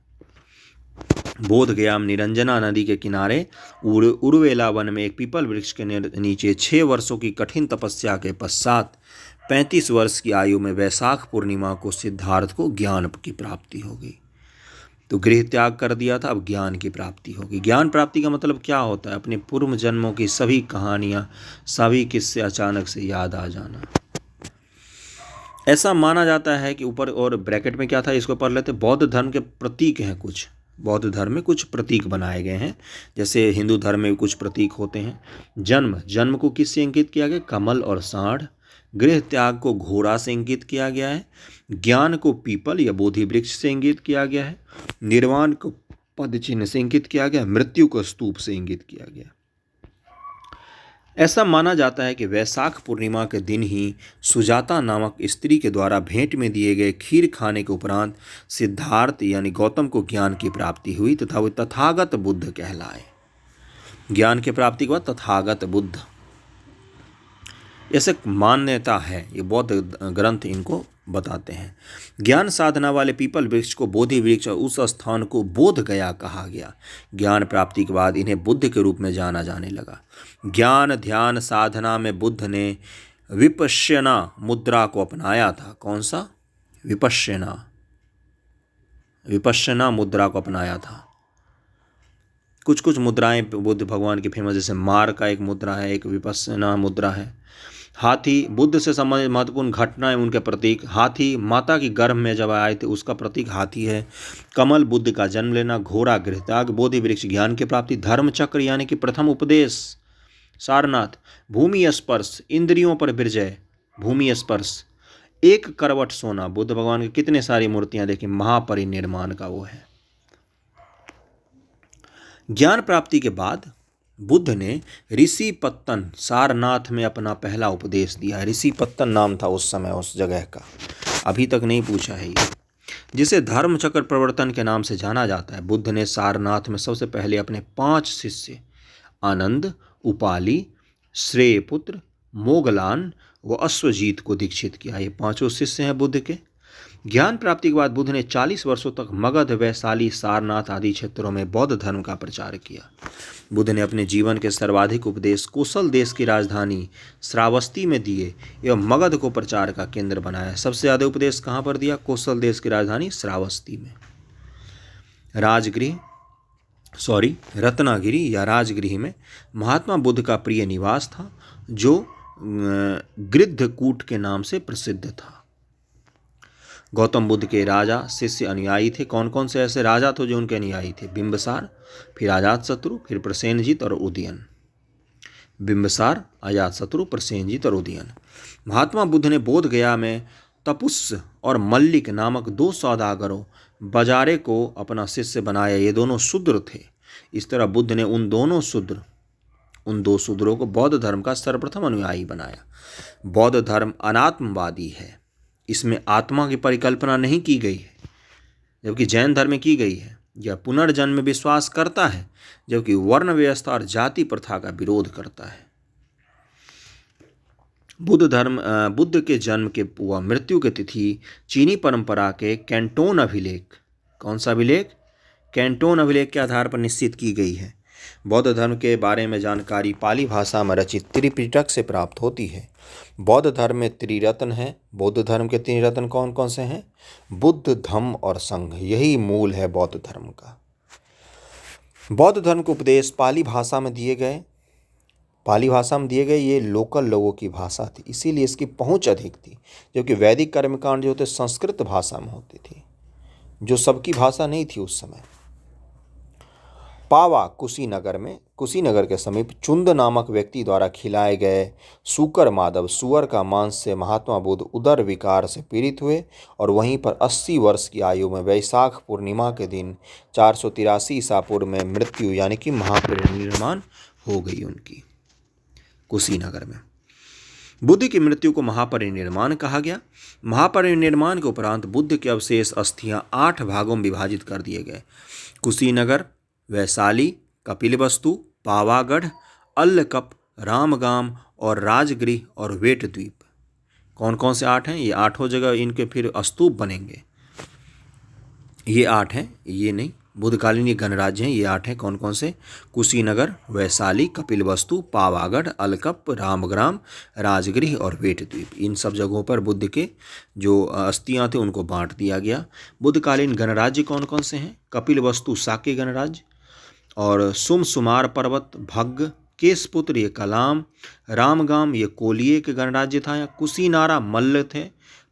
बोध गया में निरंजना नदी के किनारे उरुवेला वन में एक पीपल वृक्ष के नीचे 6 वर्षों की कठिन तपस्या के पश्चात 35 वर्ष की आयु में वैशाख पूर्णिमा को सिद्धार्थ को ज्ञान की प्राप्ति हो गई। तो गृह त्याग कर दिया था, अब ज्ञान की प्राप्ति होगी। ज्ञान प्राप्ति का मतलब क्या होता है? अपने पूर्व जन्मों की सभी कहानियाँ, सभी किस्से अचानक से याद आ जाना। ऐसा माना जाता है कि ऊपर और ब्रैकेट में क्या था इसको पढ़ लेते। बौद्ध धर्म के प्रतीक हैं कुछ। बौद्ध धर्म में कुछ प्रतीक बनाए गए हैं, जैसे हिंदू धर्म में भी कुछ प्रतीक होते हैं। जन्म को किससे अंकित किया गया? कमल और सांड। गृह त्याग को घोड़ा से इंगित किया गया है। ज्ञान को पीपल या बोधि वृक्ष से इंगित किया गया है। निर्वाण को पद चिन्ह से इंगित किया गया, मृत्यु को स्तूप से इंगित किया गया। ऐसा माना जाता है कि वैशाख पूर्णिमा के दिन ही सुजाता नामक स्त्री के द्वारा भेंट में दिए गए खीर खाने के उपरांत सिद्धार्थ यानी गौतम को ज्ञान की प्राप्ति हुई तथा वे तथागत बुद्ध कहलाए। ज्ञान की प्राप्ति के बाद तथागत बुद्ध, ऐसे मान्यता है, ये बौद्ध ग्रंथ इनको बताते हैं। ज्ञान साधना वाले पीपल वृक्ष को बोधि वृक्ष और उस स्थान को बोध गया कहा गया। ज्ञान प्राप्ति के बाद इन्हें बुद्ध के रूप में जाना जाने लगा। ज्ञान ध्यान साधना में बुद्ध ने विपश्यना मुद्रा को अपनाया था। कौन सा? विपश्यना मुद्रा को अपनाया था। कुछ कुछ मुद्राएं बुद्ध भगवान की फेमस, जैसे मार का एक मुद्रा है, एक विपश्यना मुद्रा है। हाथी बुद्ध से संबंधित महत्वपूर्ण घटनाएं, उनके प्रतीक। हाथी माता की गर्भ में जब आए थे उसका प्रतीक हाथी है। कमल बुद्ध का जन्म लेना। घोड़ा गृहत्याग। बोधि वृक्ष ज्ञान की प्राप्ति। धर्म चक्र यानी कि प्रथम उपदेश सारनाथ। भूमि स्पर्श इंद्रियों पर विजय। भूमि स्पर्श। एक करवट सोना। बुद्ध भगवान की कितने सारी मूर्तियां देखिए, महापरिनिर्माण का वो है। ज्ञान प्राप्ति के बाद बुद्ध ने ऋषि पत्तन सारनाथ में अपना पहला उपदेश दिया। ऋषि पत्तन नाम था उस समय उस जगह का, अभी तक नहीं पूछा है ये, जिसे धर्म चक्र प्रवर्तन के नाम से जाना जाता है। बुद्ध ने सारनाथ में सबसे पहले अपने 5 शिष्य आनंद, उपाली, श्रेयपुत्र, मोगलान व अश्वजीत को दीक्षित किया। ये 5 शिष्य हैं बुद्ध के। ज्ञान प्राप्ति के बाद बुद्ध ने 40 वर्षों तक मगध, वैशाली, सारनाथ आदि क्षेत्रों में बौद्ध धर्म का प्रचार किया। बुद्ध ने अपने जीवन के सर्वाधिक उपदेश कोसल देश की राजधानी श्रावस्ती में दिए एवं मगध को प्रचार का केंद्र बनाया। सबसे ज़्यादा उपदेश कहाँ पर दिया? कोसल देश की राजधानी श्रावस्ती में। रत्नागिरी या राजगृह में महात्मा बुद्ध का प्रिय निवास था, जो गृद्धकूट के नाम से प्रसिद्ध था। गौतम बुद्ध के राजा शिष्य अनुयायी थे। कौन कौन से ऐसे राजा थे जो उनके अनुयायी थे? बिंबिसार, फिर अजातशत्रु, फिर प्रसेनजीत और उदयन। बिंबिसार, अजातशत्रु, प्रसेनजीत और उदयन। महात्मा बुद्ध ने बोध गया में तपुस्स और मल्लिक नामक 2 सौदागरों बाजारे को अपना शिष्य बनाया। ये दोनों शूद्र थे। इस तरह बुद्ध ने उन 2 शूद्रों को बौद्ध धर्म का सर्वप्रथम अनुयायी बनाया। बौद्ध धर्म अनात्मवादी है, इसमें आत्मा की परिकल्पना नहीं की गई है, जबकि जैन धर्म में की गई है। यह पुनर्जन्म में विश्वास करता है, जबकि वर्ण व्यवस्था और जाति प्रथा का विरोध करता है। बुद्ध के जन्म के व मृत्यु की तिथि चीनी परंपरा के कैंटोन अभिलेख, कौन सा अभिलेख? कैंटोन अभिलेख के आधार पर निश्चित की गई है। बौद्ध धर्म के बारे में जानकारी पाली भाषा में रचित त्रिपिटक से प्राप्त होती है। बौद्ध धर्म में त्रिरत्न है। बौद्ध धर्म के 3 रत्न कौन कौन से हैं? बुद्ध, धम्म और संघ। यही मूल है बौद्ध धर्म का। बौद्ध धर्म के उपदेश पाली भाषा में दिए गए। ये लोकल लोगों की भाषा थी, इसीलिए इसकी पहुंच अधिक थी, जबकि वैदिक कर्मकांड जो होते संस्कृत भाषा में होती थी, जो सबकी भाषा नहीं थी उस समय। पावा कुशीनगर के समीप चुंद नामक व्यक्ति द्वारा खिलाए गए सूकर माधव सुअर का मांस से महात्मा बुद्ध उदर विकार से पीड़ित हुए और वहीं पर 80 वर्ष की आयु में वैशाख पूर्णिमा के दिन 483 ईसा पूर्व में मृत्यु यानी कि महापरिनिर्वाण हो गई उनकी कुशीनगर में। बुद्ध की मृत्यु को महापरिनिर्वाण कहा गया। महापरिनिर्वाण के उपरांत बुद्ध के अवशेष अस्थियां 8 भागों में विभाजित कर दिए गए। कुशीनगर, वैशाली, कपिलवस्तु, पावागढ़, अल्लकप, रामगाम और राजगृह और वेटद्वीप। कौन कौन से 8 हैं? ये 8 जगह इनके फिर स्तूप बनेंगे। ये 8 हैं, ये नहीं, बुद्धकालीन ये गणराज्य हैं। ये 8 हैं। कौन कौन से? कुशीनगर, वैशाली, कपिलवस्तु, पावागढ़, अलकप, रामग्राम, राजगृह और वेटद्वीप। इन सब जगहों पर बुद्ध के जो अस्थियां थे उनको बांट दिया गया। बुद्धकालीन गणराज्य कौन कौन से हैं? कपिलवस्तु शाक्य गणराज्य और सुमसुमार पर्वत भग्ग, केशपुत्र ये कलाम, रामगाम ये कोलिये के गणराज्य था। कुशीनारा मल्ल थे,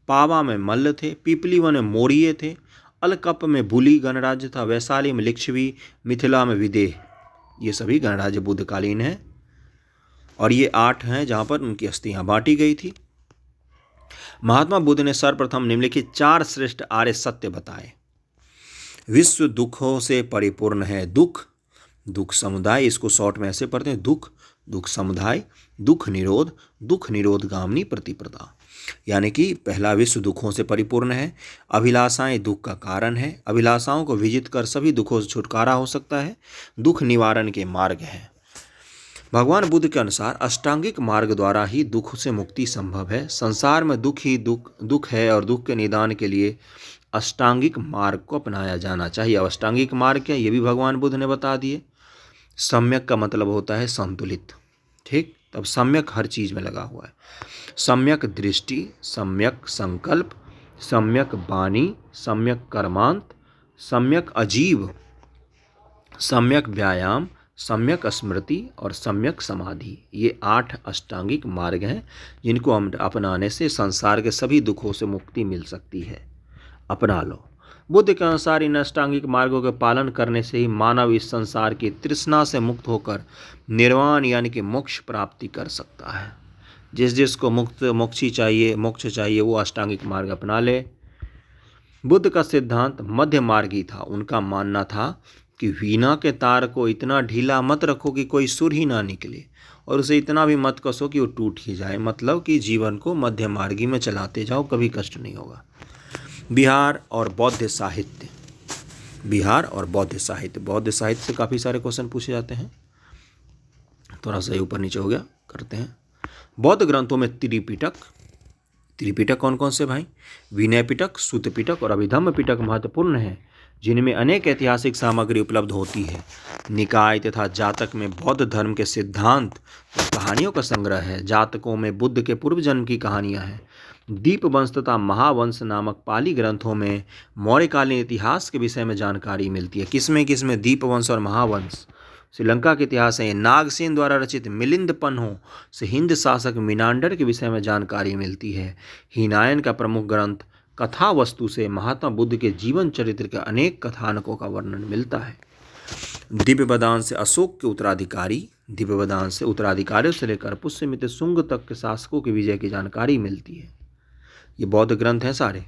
पावा में मल्ल थे, पिपलीवन में मौर्य थे, अलकप में बुली गणराज्य था, वैशाली में लिच्छवी, मिथिला में विदेह। ये सभी गणराज्य बुद्धकालीन हैं और ये 8 हैं जहाँ पर उनकी अस्थियाँ बांटी गई थी। महात्मा बुद्ध ने सर्वप्रथम निम्नलिखित 4 श्रेष्ठ आर्य सत्य बताए। विश्व दुखों से परिपूर्ण है। दुख, दुख समुदाय, इसको शॉर्ट में ऐसे पढ़ते हैं, दुख, दुख समुदाय, दुख निरोध, दुख निरोधगामिनी प्रतिपदा। यानी कि पहला, विश्व दुखों से परिपूर्ण है। अभिलाषाएं दुख का कारण है। अभिलाषाओं को विजित कर सभी दुखों से छुटकारा हो सकता है। दुख निवारण के मार्ग है। भगवान बुद्ध के अनुसार अष्टांगिक मार्ग द्वारा ही दुख से मुक्ति संभव है। संसार में दुख ही दुख है और दुख के निदान के लिए अष्टांगिक मार्ग को अपनाया जाना चाहिए। अब अष्टांगिक मार्ग क्या, ये भी भगवान बुद्ध ने बता दिए। सम्यक का मतलब होता है संतुलित, ठीक। तब सम्यक हर चीज में लगा हुआ है। सम्यक दृष्टि, सम्यक संकल्प, सम्यक वाणी, सम्यक कर्मांत, सम्यक अजीव, सम्यक व्यायाम, सम्यक स्मृति और सम्यक समाधि, ये 8 अष्टांगिक मार्ग हैं जिनको हम अपनाने से संसार के सभी दुखों से मुक्ति मिल सकती है। अपना लो। बुद्ध के अनुसार इन अष्टांगिक मार्गों के पालन करने से ही मानव इस संसार की तृष्णा से मुक्त होकर निर्वाण यानी कि मोक्ष प्राप्ति कर सकता है। जिसको मोक्ष चाहिए वो अष्टांगिक मार्ग अपना ले। बुद्ध का सिद्धांत मध्य मार्गी था। उनका मानना था कि वीणा के तार को इतना ढीला मत रखो कि कोई सुर ही ना निकले, और उसे इतना भी मत कसो कि वो टूट ही जाए। मतलब कि जीवन को मध्य मार्गी में चलाते जाओ, कभी कष्ट नहीं होगा। बिहार और बौद्ध साहित्य। बिहार और बौद्ध साहित्य, बौद्ध साहित्य से काफ़ी सारे क्वेश्चन पूछे जाते हैं। थोड़ा सा ऊपर नीचे हो गया, करते हैं। बौद्ध ग्रंथों में त्रिपिटक, त्रिपिटक कौन कौन से भाई? विनय पिटक, सूत पिटक और अभिधम्म पिटक महत्वपूर्ण है, जिनमें अनेक ऐतिहासिक सामग्री उपलब्ध होती है। निकाय तथा जातक में बौद्ध धर्म के सिद्धांत और कहानियों का संग्रह है। जातकों में बुद्ध के पूर्व जन्म की कहानियां हैं। दीपवंश तथा महावंश नामक पाली ग्रंथों में मौर्यकालीन इतिहास के विषय में जानकारी मिलती है। किसमें दीपवंश और महावंश श्रीलंका के इतिहास है। नागसेन द्वारा रचित मिलिंद पन्हों से हिंद शासक मिनांडर के विषय में जानकारी मिलती है। हीनायन का प्रमुख ग्रंथ कथा वस्तु से महात्मा बुद्ध के जीवन चरित्र के अनेक कथानकों का वर्णन मिलता है। दिव्यवदान से अशोक के उत्तराधिकारी, दिव्यवदान से उत्तराधिकारियों से लेकर पुष्यमित्र शुंग तक के शासकों की विजय की जानकारी मिलती है। ये बौद्ध ग्रंथ हैं सारे।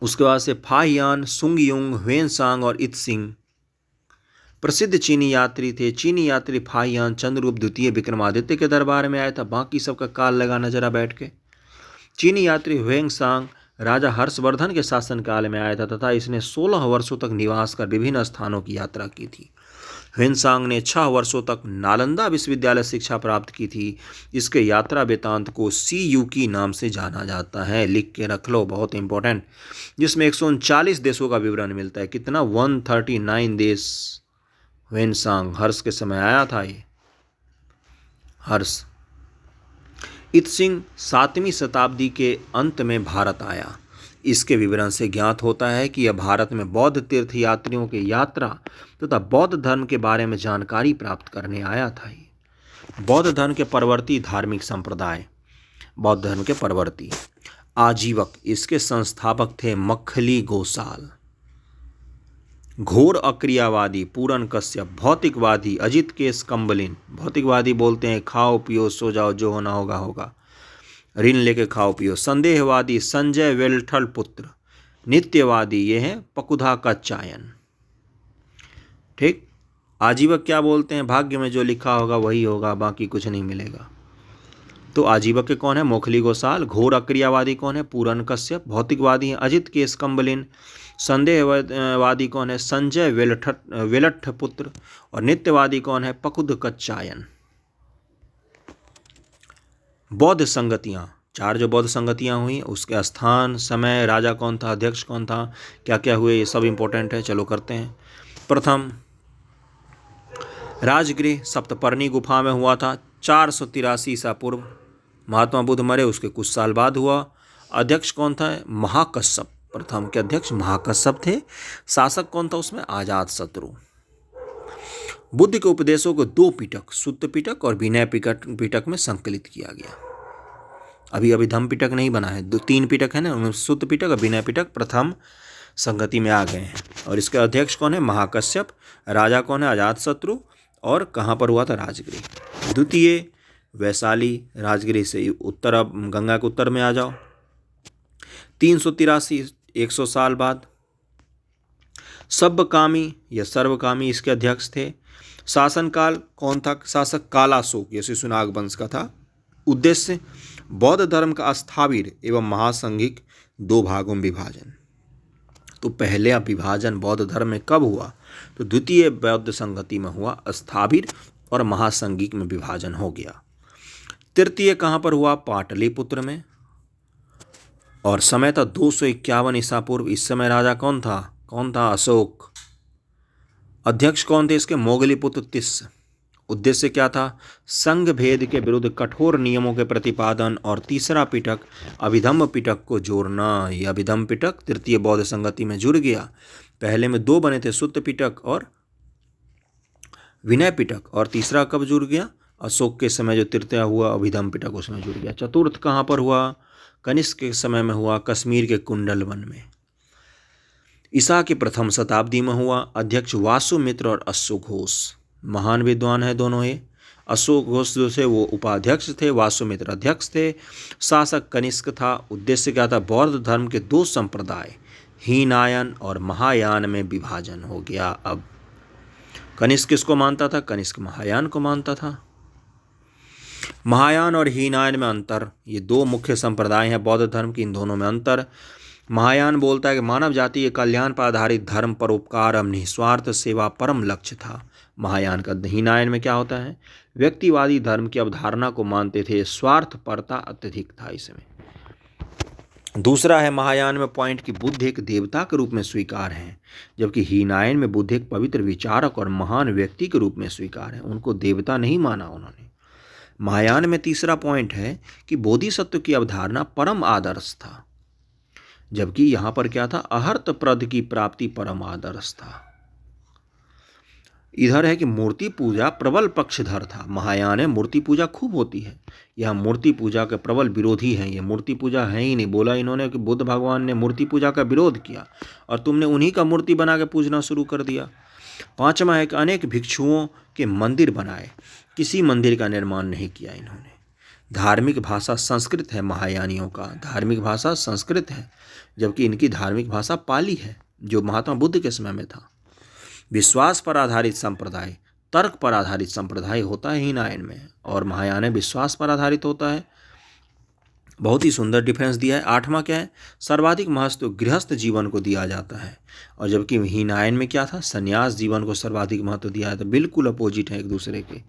उसके बाद से फाहियान, सुंगयुंग, ह्वेनसांग और इत्सिंग प्रसिद्ध चीनी यात्री थे। चीनी यात्री फाहियान चंद्रगुप्त द्वितीय विक्रमादित्य के दरबार में आया था। बाकी सबका काल लगाना जरा बैठ के। चीनी यात्री ह्वेनसांग राजा हर्षवर्धन के शासनकाल में आया था तथा इसने 16 वर्षों तक निवास कर विभिन्न स्थानों की यात्रा की थी। ह्वेनसांग ने 6 वर्षों तक नालंदा विश्वविद्यालय शिक्षा प्राप्त की थी। इसके यात्रा वृत्तांत को CUकी नाम से जाना जाता है। लिख के रख लो, बहुत इंपॉर्टेंट। जिसमें 139 देशों का विवरण मिलता है। कितना? 139 देश। ह्वेनसांग हर्ष के समय आया था। ये हर्ष। इत्सिंग 7वीं शताब्दी के अंत में भारत आया। इसके विवरण से ज्ञात होता है कि यह भारत में बौद्ध तीर्थ यात्रियों की यात्रा तथा बौद्ध धर्म के बारे में जानकारी प्राप्त करने आया था। बौद्ध धर्म के परवर्ती धार्मिक संप्रदाय, बौद्ध धर्म के परवर्ती आजीवक, इसके संस्थापक थे मक्खली गोसाल। घोर अक्रियावादी पूरन कश्यप। भौतिकवादी अजित केस कंबलिन। भौतिकवादी बोलते हैं खाओ पियो सो जाओ, जो होना होगा होगा, ऋण लेके खाओ पियो। संदेहवादी संजय वेलठल पुत्र। नित्यवादी ये हैं पकुधा का चायन, ठीक। आजीवक क्या बोलते हैं? भाग्य में जो लिखा होगा वही होगा, बाकी कुछ नहीं मिलेगा। तो आजीवक के कौन है? मोखली गोसाल। घोर अक्रियावादी कौन है? पूरन कश्यप। भौतिकवादी हैं अजित केस कंबलिन। संदेहवादी कौन है? संजय वेलठ पुत्र। और नित्यवादी कौन है? पकुध कच्चायन। बौद्ध संगतियाँ, 4 जो बौद्ध संगतियाँ हुई, उसके स्थान, समय, राजा कौन था, अध्यक्ष कौन था, क्या क्या हुए, ये सब इंपॉर्टेंट है। चलो करते हैं। प्रथम राजगृह सप्तपर्णी गुफा में हुआ था 483 ईसा पूर्व। महात्मा बुद्ध मरे उसके कुछ साल बाद हुआ। अध्यक्ष कौन था? महाकश्यप। प्रथम के अध्यक्ष महाकश्यप थे। शासक कौन था उसमें? अजातशत्रु। बुद्ध के उपदेशों को 2 पिटक, सुत्त पिटक और विनय पिटक में संकलित किया गया। अभी धम्म पिटक नहीं बना है, 3 पिटक है ना, उनमें सुत्त पिटक और विनय पिटक प्रथम संगति में आ गए हैं। और इसके अध्यक्ष कौन है? महाकश्यप। राजा कौन है? अजातशत्रु। और कहाँ पर हुआ था? राजगृह। द्वितीय वैशाली, राजगृह से उत्तर, अब गंगा के उत्तर में आ जाओ। 383, 100 साल बाद। सब्बकामी या सर्वकामी इसके अध्यक्ष थे। शासनकाल कौन था? शासक कालाशोक, ये शिशुनाग वंश का था। उद्देश्य बौद्ध धर्म का स्थाविर एवं महासंघिक दो भागों में विभाजन। तो पहले विभाजन बौद्ध धर्म में कब हुआ? तो द्वितीय बौद्ध संगति में हुआ, स्थाविर और महासंघिक में विभाजन हो गया। तृतीय कहाँ पर हुआ? पाटलिपुत्र में, और समय था 251 ईसा पूर्व। इस समय राजा कौन था? अशोक। अध्यक्ष कौन थे इसके? मोगलीपुत्र तिस्स। उद्देश्य क्या था? संघ भेद के विरुद्ध कठोर नियमों के प्रतिपादन, और तीसरा पिटक अभिधम्म पिटक को जोड़ना। यह अभिधम्म पिटक तृतीय बौद्ध संगति में जुड़ गया। पहले में दो बने थे, सुत्त पिटक और विनय पिटक, और तीसरा कब जुड़ गया? अशोक के समय जो तृतीय हुआ अभिधम्म पिटक, उसमें जुड़ गया। चतुर्थ कहाँ पर हुआ? कनिष्क के समय में हुआ, कश्मीर के कुंडल वन में। ईसा की प्रथम शताब्दी में हुआ। अध्यक्ष वासुमित्र और अश्वघोष, महान विद्वान है दोनों ये। अश्वघोष जो थे वो उपाध्यक्ष थे, वासुमित्र अध्यक्ष थे। शासक कनिष्क था। उद्देश्य क्या था? बौद्ध धर्म के दो संप्रदाय हीनायन और महायान में विभाजन हो गया। अब कनिष्क किसको मानता था? कनिष्क महायान को मानता था। महायान और हीनायन में अंतर, ये दो मुख्य संप्रदाय हैं बौद्ध धर्म की, इन दोनों में अंतर। महायान बोलता है कि मानव जाति के कल्याण पर आधारित धर्म, परोपकार एवं निस्वार्थ सेवा परम लक्ष्य था। महायान का। हीनायन में क्या होता है? व्यक्तिवादी धर्म की अवधारणा को मानते थे, स्वार्थपरता अत्यधिक था इसमें। दूसरा है महायान में पॉइंट कि बुद्ध एक देवता के रूप में स्वीकार हैं, जबकि हीनायन में बुद्ध एक पवित्र विचारक और महान व्यक्ति के रूप में स्वीकार है। उनको देवता नहीं माना उन्होंने। महायान में तीसरा पॉइंट है कि बोधिसत्व की अवधारणा परम आदर्श था, जबकि यहाँ पर क्या था? अहर्त प्रद की प्राप्ति परम आदर्श था। इधर है कि मूर्ति पूजा प्रबल पक्षधर था। महायान है मूर्ति पूजा खूब होती है, यह मूर्ति पूजा के प्रबल विरोधी हैं। ये मूर्ति पूजा है ही नहीं। बोला इन्होंने कि बुद्ध भगवान ने मूर्ति पूजा का विरोध किया और तुमने उन्हीं का मूर्ति बना के पूजना शुरू कर दिया। पांचवा है कि अनेक भिक्षुओं के मंदिर बनाए, किसी मंदिर का निर्माण नहीं किया इन्होंने। धार्मिक भाषा संस्कृत है महायानियों का, धार्मिक भाषा संस्कृत है, जबकि इनकी धार्मिक भाषा पाली है जो महात्मा बुद्ध के समय में था। विश्वास पर आधारित संप्रदाय, तर्क पर आधारित संप्रदाय होता है हीनायन में, और महायान विश्वास पर आधारित होता है। बहुत ही सुंदर डिफरेंस दिया है। आठवां क्या है? सर्वाधिक महत्व गृहस्थ जीवन को दिया जाता है, और जबकि हीनायन में क्या था? संन्यास जीवन को सर्वाधिक महत्व दिया है। तो बिल्कुल अपोजिट है एक दूसरे के।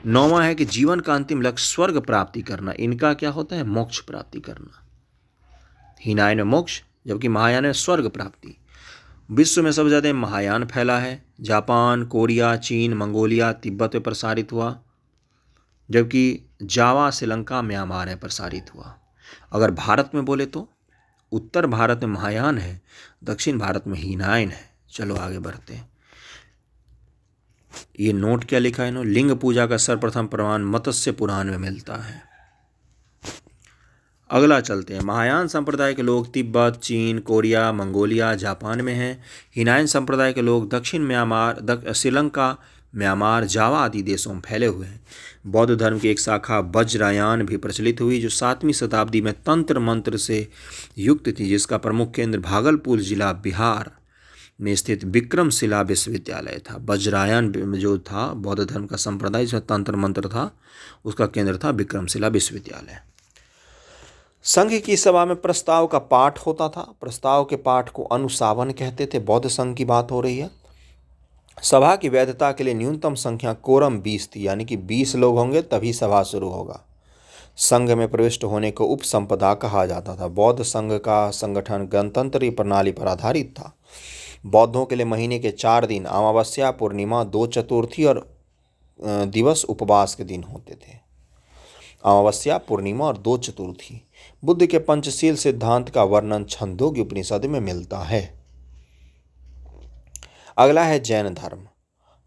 नौवां है कि जीवन का अंतिम लक्ष्य स्वर्ग प्राप्ति करना, इनका क्या होता है? मोक्ष प्राप्ति करना। हीनायन में मोक्ष, जबकि महायान में स्वर्ग प्राप्ति। विश्व में सबसे ज़्यादा महायान फैला है। जापान, कोरिया, चीन, मंगोलिया, तिब्बत में प्रसारित हुआ, जबकि जावा, श्रीलंका, म्यांमार में प्रसारित हुआ। अगर भारत में बोले तो उत्तर भारत में महायान है, दक्षिण भारत में हीनायन है। चलो आगे बढ़ते हैं। ये नोट क्या लिखा है इन्होंने? लिंग पूजा का सर्वप्रथम प्रमाण मत्स्य पुराण में मिलता है। अगला चलते हैं। महायान संप्रदाय के लोग तिब्बत, चीन, कोरिया, मंगोलिया, जापान में हैं। हीनायन संप्रदाय के लोग दक्षिण म्यांमार, श्रीलंका, म्यांमार, जावा आदि देशों में फैले हुए हैं। बौद्ध धर्म की एक शाखा वज्रायन भी प्रचलित हुई, जो 7वीं शताब्दी में तंत्र मंत्र से युक्त थी, जिसका प्रमुख केंद्र भागलपुर जिला बिहार में स्थित विक्रमशिला विश्वविद्यालय था। वज्रायन जो था बौद्ध धर्म का संप्रदाय जिसमें तंत्र मंत्र था, उसका केंद्र था विक्रमशिला विश्वविद्यालय। संघ की सभा में प्रस्ताव का पाठ होता था। प्रस्ताव के पाठ को अनुशावन कहते थे। बौद्ध संघ की बात हो रही है। सभा की वैधता के लिए न्यूनतम संख्या कोरम 20 थी, यानी कि 20 लोग होंगे तभी सभा शुरू होगा। संघ में प्रविष्ट होने को उपसंपदा कहा जाता था। बौद्ध संघ का संगठन गणतंत्री प्रणाली पर आधारित था। बौद्धों के लिए महीने के 4 दिन अमावस्या, पूर्णिमा, 2 चतुर्थी और दिवस उपवास के दिन होते थे। अमावस्या, पूर्णिमा और 2 चतुर्थी। बुद्ध के पंचशील सिद्धांत का वर्णन छंदोग्य उपनिषद में मिलता है। अगला है जैन धर्म।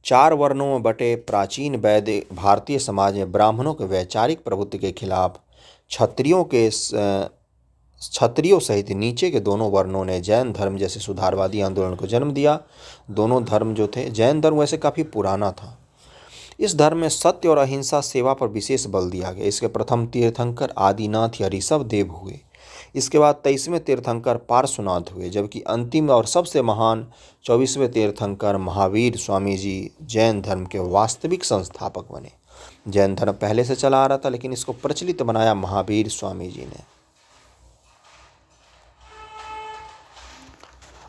4 वर्णों में बटे प्राचीन वैदिक भारतीय समाज में ब्राह्मणों के वैचारिक प्रभुत्व के खिलाफ क्षत्रियों सहित नीचे के दोनों वर्णों ने जैन धर्म जैसे सुधारवादी आंदोलन को जन्म दिया। दोनों धर्म जो थे, जैन धर्म वैसे काफ़ी पुराना था। इस धर्म में सत्य और अहिंसा सेवा पर विशेष बल दिया गया। इसके प्रथम तीर्थंकर आदिनाथ या ऋषभ देव हुए। इसके बाद 23वें तीर्थंकर पार्श्वनाथ हुए, जबकि अंतिम और सबसे महान 24वें तीर्थंकर महावीर स्वामी जी जैन धर्म के वास्तविक संस्थापक बने। जैन धर्म पहले से चला आ रहा था, लेकिन इसको प्रचलित बनाया महावीर स्वामी जी ने।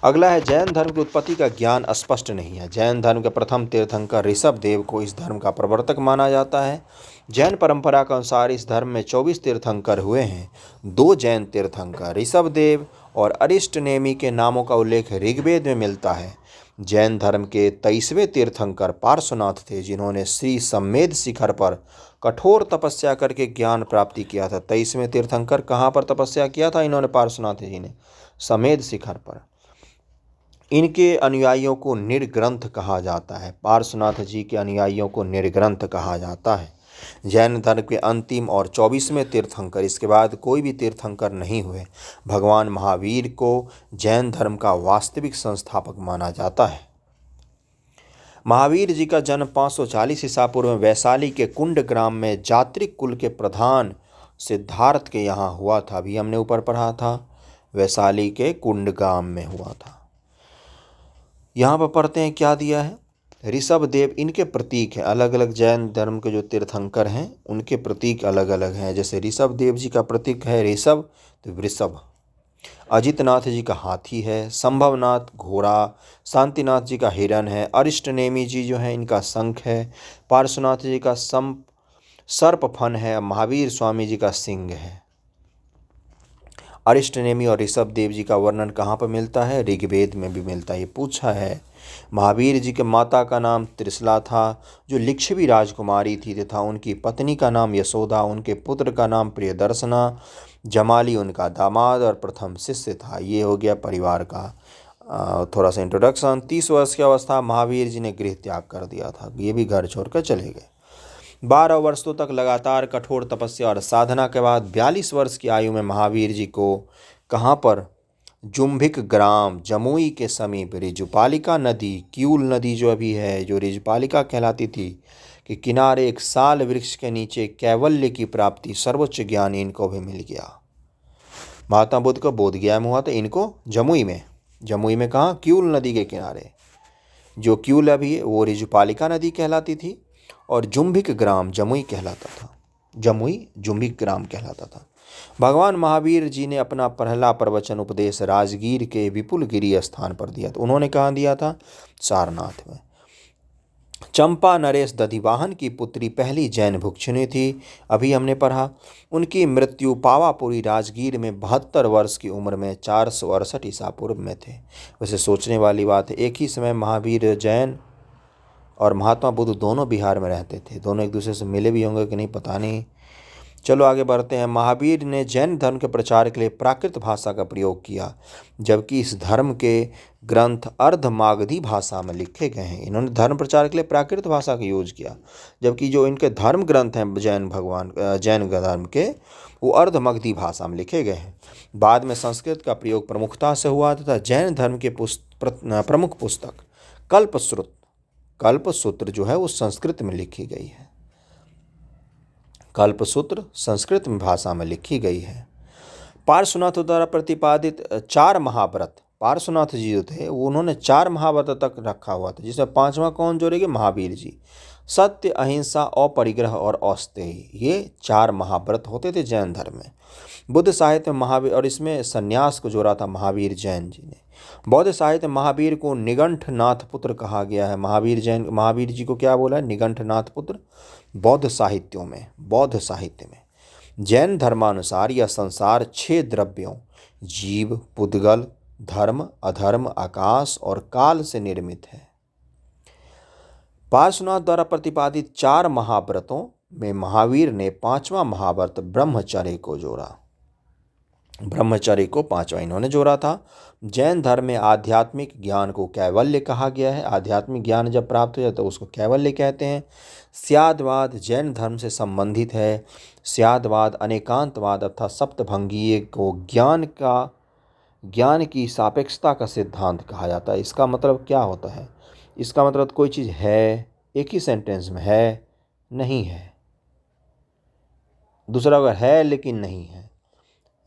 अगला है, जैन धर्म की उत्पत्ति का ज्ञान स्पष्ट नहीं है। जैन धर्म के प्रथम तीर्थंकर ऋषभ देव को इस धर्म का प्रवर्तक माना जाता है। जैन परंपरा के अनुसार इस धर्म में 24 तीर्थंकर हुए हैं। 2 जैन तीर्थंकर ऋषभ देव और अरिष्ट नेमि के नामों का उल्लेख ऋग्वेद में मिलता है। जैन धर्म के 23वें तीर्थंकर पार्श्वनाथ थे, जिन्होंने श्री सम्मेद शिखर पर कठोर तपस्या करके ज्ञान प्राप्ति किया था। 23वें तीर्थंकर कहाँ पर तपस्या किया था इन्होंने? पार्श्वनाथ जी ने सम्मेद शिखर पर। इनके अनुयायियों को निर्ग्रंथ कहा जाता है। पार्श्वनाथ जी के अनुयायियों को निर्ग्रंथ कहा जाता है। जैन धर्म के अंतिम और 24वें तीर्थंकर, इसके बाद कोई भी तीर्थंकर नहीं हुए। भगवान महावीर को जैन धर्म का वास्तविक संस्थापक माना जाता है। महावीर जी का जन्म 540 ईसा पूर्व में वैशाली के कुंड ग्राम में जात्रिक कुल के प्रधान सिद्धार्थ के यहाँ हुआ था। अभी हमने ऊपर पढ़ा था, वैशाली के कुंड ग्राम में हुआ था। यहाँ पर पढ़ते हैं क्या दिया है। ऋषभ देव इनके प्रतीक हैं। अलग अलग जैन धर्म के जो तीर्थंकर हैं उनके प्रतीक अलग अलग हैं। जैसे ऋषभ देव जी का प्रतीक है ऋषभ, तो वृषभ। अजितनाथ जी का हाथी है। संभवनाथ घोड़ा। शांतिनाथ जी का हिरण है। अरिष्ट नेमि जी जो है इनका शंख है। पार्श्वनाथ जी का सर्प फन है। महावीर स्वामी जी का सिंह है। अरिष्ट नेमि और ऋषभ देव जी का वर्णन कहाँ पर मिलता है? ऋग्वेद में भी मिलता है। ये पूछा है। महावीर जी के माता का नाम त्रिशला था, जो लिच्छवी राजकुमारी थी, तथा उनकी पत्नी का नाम यशोदा। उनके पुत्र का नाम प्रियदर्शना। जमाली उनका दामाद और प्रथम शिष्य था। ये हो गया परिवार का थोड़ा सा इंट्रोडक्शन। 30 वर्ष की अवस्था महावीर जी ने गृह त्याग कर दिया था। ये भी घर छोड़कर चले गए। 12 वर्षों तक लगातार कठोर तपस्या और साधना के बाद 42 वर्ष की आयु में महावीर जी को कहाँ पर? जुम्भिक ग्राम जमुई के समीप ऋजुपालिका नदी, क्यूल नदी जो अभी है, जो ऋजुपालिका कहलाती थी, कि किनारे एक साल वृक्ष के नीचे कैवल्य की प्राप्ति, सर्वोच्च ज्ञान इनको भी मिल गया। महात्मा बुद्ध को बोध ज्ञान हुआ था, इनको जमुई में कहाँ? क्यूल नदी के किनारे। जो क्यूल अभी है वो ऋजुपालिका नदी कहलाती थी, और जुम्भिक ग्राम जमुई कहलाता था। जमुई जुम्भिक ग्राम कहलाता था। भगवान महावीर जी ने अपना पहला प्रवचन उपदेश राजगीर के विपुलगिरी स्थान पर दिया था। उन्होंने कहाँ दिया था? सारनाथ में। चंपा नरेश दधिवाहन की पुत्री पहली जैन भिक्षुणी थी। अभी हमने पढ़ा। उनकी मृत्यु पावापुरी राजगीर में 72 वर्ष की उम्र में 468 ईसा पूर्व में थे। वैसे सोचने वाली बात है, एक ही समय महावीर जैन और महात्मा बुद्ध दोनों बिहार में रहते थे। दोनों एक दूसरे से मिले भी होंगे कि नहीं पता नहीं। चलो आगे बढ़ते हैं। महावीर ने जैन धर्म के प्रचार के लिए प्राकृत भाषा का प्रयोग किया, जबकि इस धर्म के ग्रंथ अर्धमागधी भाषा में लिखे गए हैं। इन्होंने धर्म प्रचार के लिए प्राकृत भाषा का यूज किया, जबकि जो इनके धर्म ग्रंथ हैं जैन धर्म के, वो अर्धमागधी भाषा में लिखे गए हैं। बाद में संस्कृत का प्रयोग प्रमुखता से हुआ तथा जैन धर्म के प्रमुख पुस्तक कल्पसूत्र जो है वो संस्कृत में लिखी गई है। कल्पसूत्र संस्कृत भाषा में लिखी गई है। पार्श्वनाथ द्वारा प्रतिपादित 4 महाव्रत, पार्श्वनाथ जी जो थे वो उन्होंने 4 महाव्रत तक रखा हुआ था, जिसमें 5वां कौन जोड़ेंगे? महावीर जी। सत्य, अहिंसा, अपरिग्रह और औस्तेय, ये 4 महाव्रत होते थे जैन धर्म में। बुद्ध साहित्य में महावीर, और इसमें संन्यास को जोड़ा था महावीर जैन जी ने। बौद्ध साहित्य में महावीर को निगंठनाथ पुत्र कहा गया है। महावीर जी को क्या बोला है? निगंठनाथ पुत्र। बौद्ध साहित्य में जैन धर्मानुसार यह संसार 6 द्रव्यों जीव, पुद्गल, धर्म, अधर्म, आकाश और काल से निर्मित है। पार्श्वनाथ द्वारा प्रतिपादित 4 महाव्रतों में महावीर ने 5वां महाव्रत ब्रह्मचर्य को जोड़ा। ब्रह्मचर्य को 5वां इन्होंने जोड़ा था। जैन धर्म में आध्यात्मिक ज्ञान को कैवल्य कहा गया है। आध्यात्मिक ज्ञान जब प्राप्त हो जाए तो उसको कैवल्य कहते हैं। स्यादवाद जैन धर्म से संबंधित है। स्यादवाद अनेकांतवाद अर्थात सप्तभंगीय को ज्ञान की सापेक्षता का सिद्धांत कहा जाता है। इसका मतलब क्या होता है? इसका मतलब कोई चीज़ है, एक ही सेंटेंस में है, नहीं है। दूसरा अगर है लेकिन नहीं है।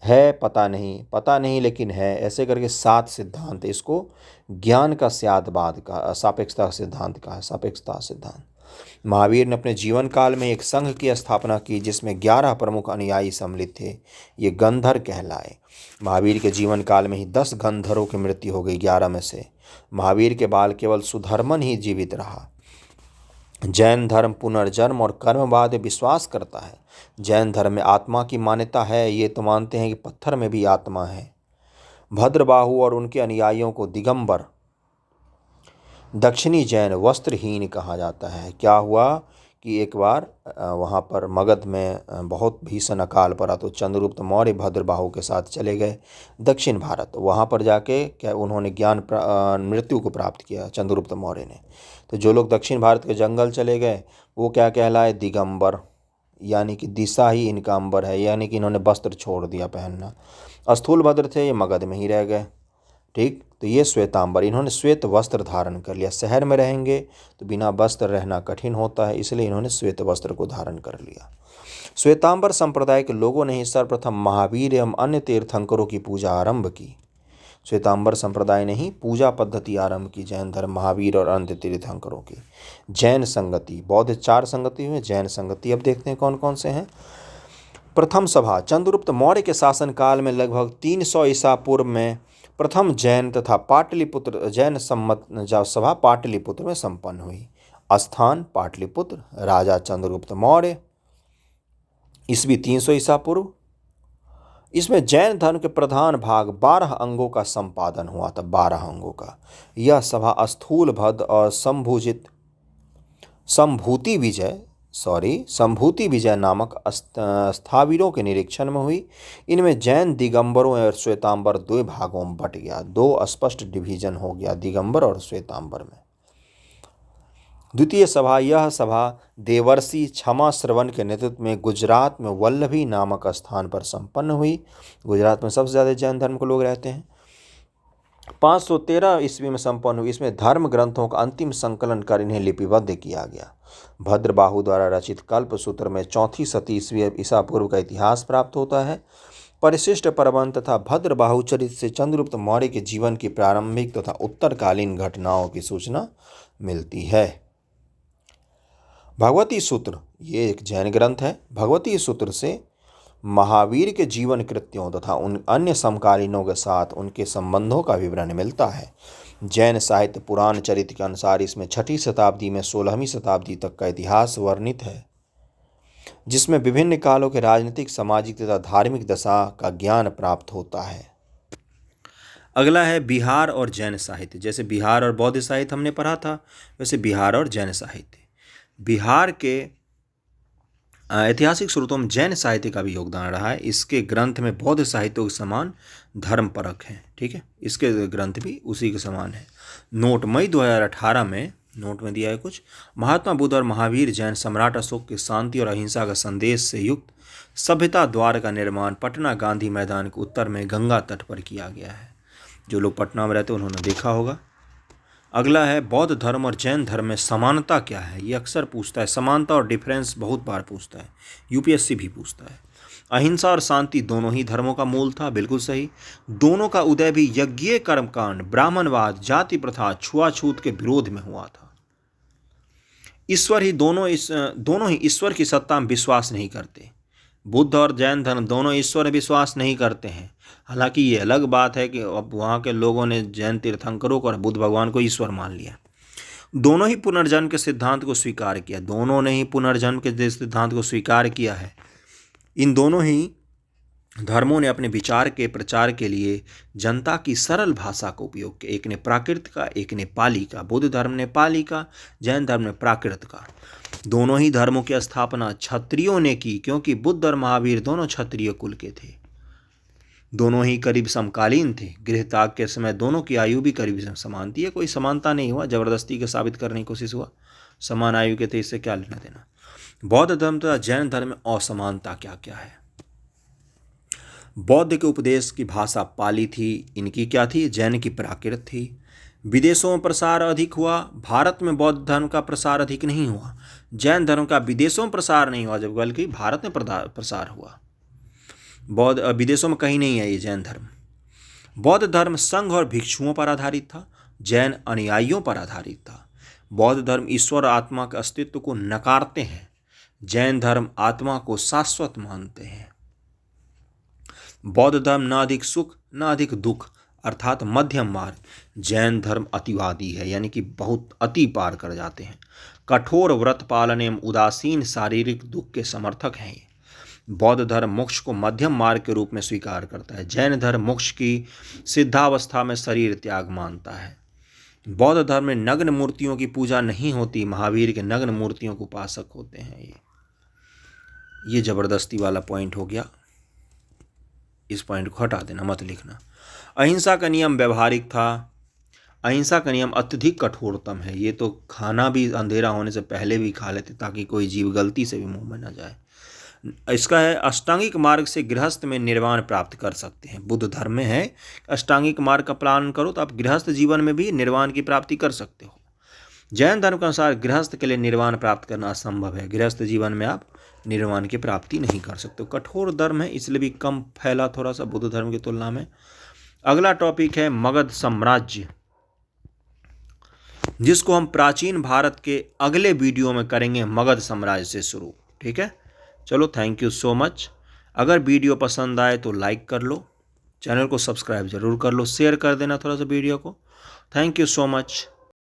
है पता नहीं लेकिन है, ऐसे करके 7 सिद्धांत। इसको ज्ञान का स्यादवाद का सापेक्षता सिद्धांत का है, सापेक्षता सिद्धांत। महावीर ने अपने जीवन काल में एक संघ की स्थापना की जिसमें 11 प्रमुख अनुयायी सम्मिलित थे। ये गंधर कहलाए। महावीर के जीवन काल में ही 10 गंधर्वों की मृत्यु हो गई 11 में से। महावीर के बाद केवल सुधर्मन ही जीवित रहा। जैन धर्म पुनर्जन्म और कर्मवाद में विश्वास करता है। जैन धर्म में आत्मा की मान्यता है। ये तो मानते हैं कि पत्थर में भी आत्मा है। भद्रबाहु और उनके अनुयायियों को दिगंबर दक्षिणी जैन वस्त्रहीन कहा जाता है। क्या हुआ कि एक बार वहाँ पर मगध में बहुत भीषण अकाल पड़ा तो चंद्रगुप्त मौर्य भद्रबाहु के साथ चले गए दक्षिण भारत। वहाँ पर जाके क्या उन्होंने मृत्यु को प्राप्त किया चंद्रगुप्त मौर्य ने। तो जो लोग दक्षिण भारत के जंगल चले गए वो क्या कहलाए, दिगंबर, यानी कि दिशा ही इनका अंबर है, यानी कि इन्होंने वस्त्र छोड़ दिया पहनना। स्थूलभद्र थे, ये मगध में ही रह गए। ठीक, तो ये श्वेतांबर, इन्होंने श्वेत वस्त्र धारण कर लिया। शहर में रहेंगे तो बिना वस्त्र रहना कठिन होता है, इसलिए इन्होंने श्वेत वस्त्र को धारण कर लिया। श्वेतांबर संप्रदाय के लोगों ने ही सर्वप्रथम महावीर एवं अन्य तीर्थंकरों की पूजा आरंभ की। श्वेतांबर संप्रदाय ने ही पूजा पद्धति आरंभ की जैन धर्म, महावीर और अन्य तीर्थंकरों की। जैन संगति, बौद्ध 4 संगति हुए, जैन संगति अब देखते हैं कौन कौन से हैं। प्रथम सभा, चंद्रगुप्त मौर्य के शासनकाल में लगभग 300 ईसा पूर्व में प्रथम जैन तथा पाटलिपुत्र जैन सम्मत सभा पाटलिपुत्र में संपन्न हुई। स्थान पाटलिपुत्र, राजा चंद्रगुप्त मौर्य, ईस्वी 300 ईसा पूर्व। इसमें जैन धर्म के प्रधान भाग 12 अंगों का संपादन हुआ था, 12 अंगों का। यह सभा स्थूलभद्र और संभूति विजय नामक स्थाविरों के निरीक्षण में हुई। इनमें जैन दिगंबरों और श्वेतांबर 2 भागों में बट गया, 2 स्पष्ट डिवीजन हो गया दिगंबर और श्वेतांबर में। द्वितीय सभा, यह सभा देवर्षि क्षमा श्रवण के नेतृत्व में गुजरात में वल्लभी नामक स्थान पर संपन्न हुई। गुजरात में सबसे ज़्यादा जैन धर्म के लोग रहते हैं। 513 ईस्वी में संपन्न हुई। इसमें धर्म ग्रंथों का अंतिम संकलन कर इन्हें लिपिबद्ध किया गया। भद्रबाहु द्वारा रचित कल्पसूत्र में 4वीं शती ईसा पूर्व का इतिहास प्राप्त होता है। परिशिष्ट प्रबंध तथा भद्रबाहु चरित से चंद्रगुप्त मौर्य के जीवन की प्रारंभिक तथा उत्तरकालीन घटनाओं की सूचना मिलती है। भगवती सूत्र, ये एक जैन ग्रंथ है। भगवती सूत्र से महावीर के जीवन कृत्यों तथा उन अन्य समकालीनों के साथ उनके संबंधों का विवरण मिलता है। जैन साहित्य पुराण चरित्र के अनुसार इसमें 6वीं शताब्दी में 16वीं शताब्दी तक का इतिहास वर्णित है, जिसमें विभिन्न कालों के राजनीतिक, सामाजिक तथा धार्मिक दशा का ज्ञान प्राप्त होता है। अगला है बिहार और जैन साहित्य। जैसे बिहार और बौद्ध साहित्य हमने पढ़ा था, वैसे बिहार और जैन साहित्य। बिहार के ऐतिहासिक स्रोतों में जैन साहित्य का भी योगदान रहा है। इसके ग्रंथ में बौद्ध साहित्यों के समान धर्म परक है। ठीक है, इसके ग्रंथ भी उसी के समान है। नोट, मई 2018 में नोट में दिया है कुछ। महात्मा बुद्ध और महावीर जैन सम्राट अशोक के शांति और अहिंसा का संदेश से युक्त सभ्यता द्वार का निर्माण पटना गांधी मैदान के उत्तर में गंगा तट पर किया गया है। जो लोग पटना में रहते हैं उन्होंने देखा होगा। अगला है बौद्ध धर्म और जैन धर्म में समानता क्या है। ये अक्सर पूछता है, समानता और डिफरेंस बहुत बार पूछता है, यूपीएससी भी पूछता है। अहिंसा और शांति दोनों ही धर्मों का मूल था, बिल्कुल सही। दोनों का उदय भी यज्ञीय कर्मकांड, ब्राह्मणवाद, जाति प्रथा, छुआछूत के विरोध में हुआ था। दोनों ही ईश्वर की सत्ता में विश्वास नहीं करते। बुद्ध और जैन धर्म दोनों ईश्वर में विश्वास नहीं करते हैं। हालांकि ये अलग बात है कि अब वहाँ के लोगों ने जैन तीर्थंकरों को और बुद्ध भगवान को ईश्वर मान लिया। दोनों ही पुनर्जन्म के सिद्धांत को स्वीकार किया। दोनों ने ही पुनर्जन्म के सिद्धांत को स्वीकार किया है। इन दोनों ही धर्मों ने अपने विचार के प्रचार के लिए जनता की सरल भाषा का उपयोग किया। एक ने प्राकृत का, एक ने पाली का। बुद्ध धर्म ने पाली का, जैन धर्म ने प्राकृत का। दोनों ही धर्मों की स्थापना क्षत्रियों ने की, क्योंकि बुद्ध और महावीर दोनों क्षत्रिय कुल के थे। दोनों ही करीब समकालीन थे। गृहत्याग के समय दोनों की आयु भी करीब समान थी। कोई समानता नहीं हुआ, जबरदस्ती के साबित करने की कोशिश हुआ। समान आयु के थे, इससे क्या लेना देना। बौद्ध धर्म तथा जैन धर्म में असमानता क्या क्या है। बौद्ध के उपदेश की भाषा पाली थी, इनकी क्या थी, जैन की प्राकृत थी। विदेशों में प्रसार अधिक हुआ, भारत में बौद्ध धर्म का प्रसार अधिक नहीं हुआ। जैन धर्म का विदेशों में प्रसार नहीं हुआ, जब बल्कि भारत में प्रसार हुआ। बौद्ध विदेशों में कहीं नहीं है ये जैन धर्म। बौद्ध धर्म संघ और भिक्षुओं पर आधारित था, जैन अनुयायियों पर आधारित था। बौद्ध धर्म ईश्वर और आत्मा के अस्तित्व को नकारते हैं, जैन धर्म आत्मा को शाश्वत मानते हैं। बौद्ध धर्म न अधिक सुख न अधिक दुख अर्थात मध्यम मार्ग, जैन धर्म अतिवादी है यानी कि बहुत अति पार कर जाते हैं। कठोर व्रत पालन एवं उदासीन शारीरिक दुख के समर्थक हैं। बौद्ध धर्म मोक्ष को मध्यम मार्ग के रूप में स्वीकार करता है, जैन धर्म मोक्ष की सिद्धावस्था में शरीर त्याग मानता है। बौद्ध धर्म में नग्न मूर्तियों की पूजा नहीं होती, महावीर के नग्न मूर्तियों को उपासक होते हैं। ये जबरदस्ती वाला पॉइंट हो गया, इस पॉइंट को हटा देना, मत लिखना। अहिंसा का नियम व्यवहारिक था, अहिंसा का नियम अत्यधिक कठोरतम है। ये तो खाना भी अंधेरा होने से पहले भी खा लेते ताकि कोई जीव गलती से भी मुंह में न जाए। इसका है अष्टांगिक मार्ग से गृहस्थ में निर्वाण प्राप्त कर सकते हैं। बुद्ध धर्म में है अष्टांगिक मार्ग का पालन करो तो आप गृहस्थ जीवन में भी निर्वाण की प्राप्ति कर सकते हो। जैन धर्म के अनुसार गृहस्थ के लिए निर्वाण प्राप्त करना असंभव है, गृहस्थ जीवन में आप निर्वाण की प्राप्ति नहीं कर सकते। कठोर धर्म है इसलिए भी कम फैला थोड़ा सा बुद्ध धर्म की तुलना में। अगला टॉपिक है मगध साम्राज्य, जिसको हम प्राचीन भारत के अगले वीडियो में करेंगे, मगध साम्राज्य से शुरू। ठीक है, चलो थैंक यू सो मच। अगर वीडियो पसंद आए तो लाइक कर लो, चैनल को सब्सक्राइब जरूर कर लो, शेयर कर देना थोड़ा सा वीडियो को। Thank you so much.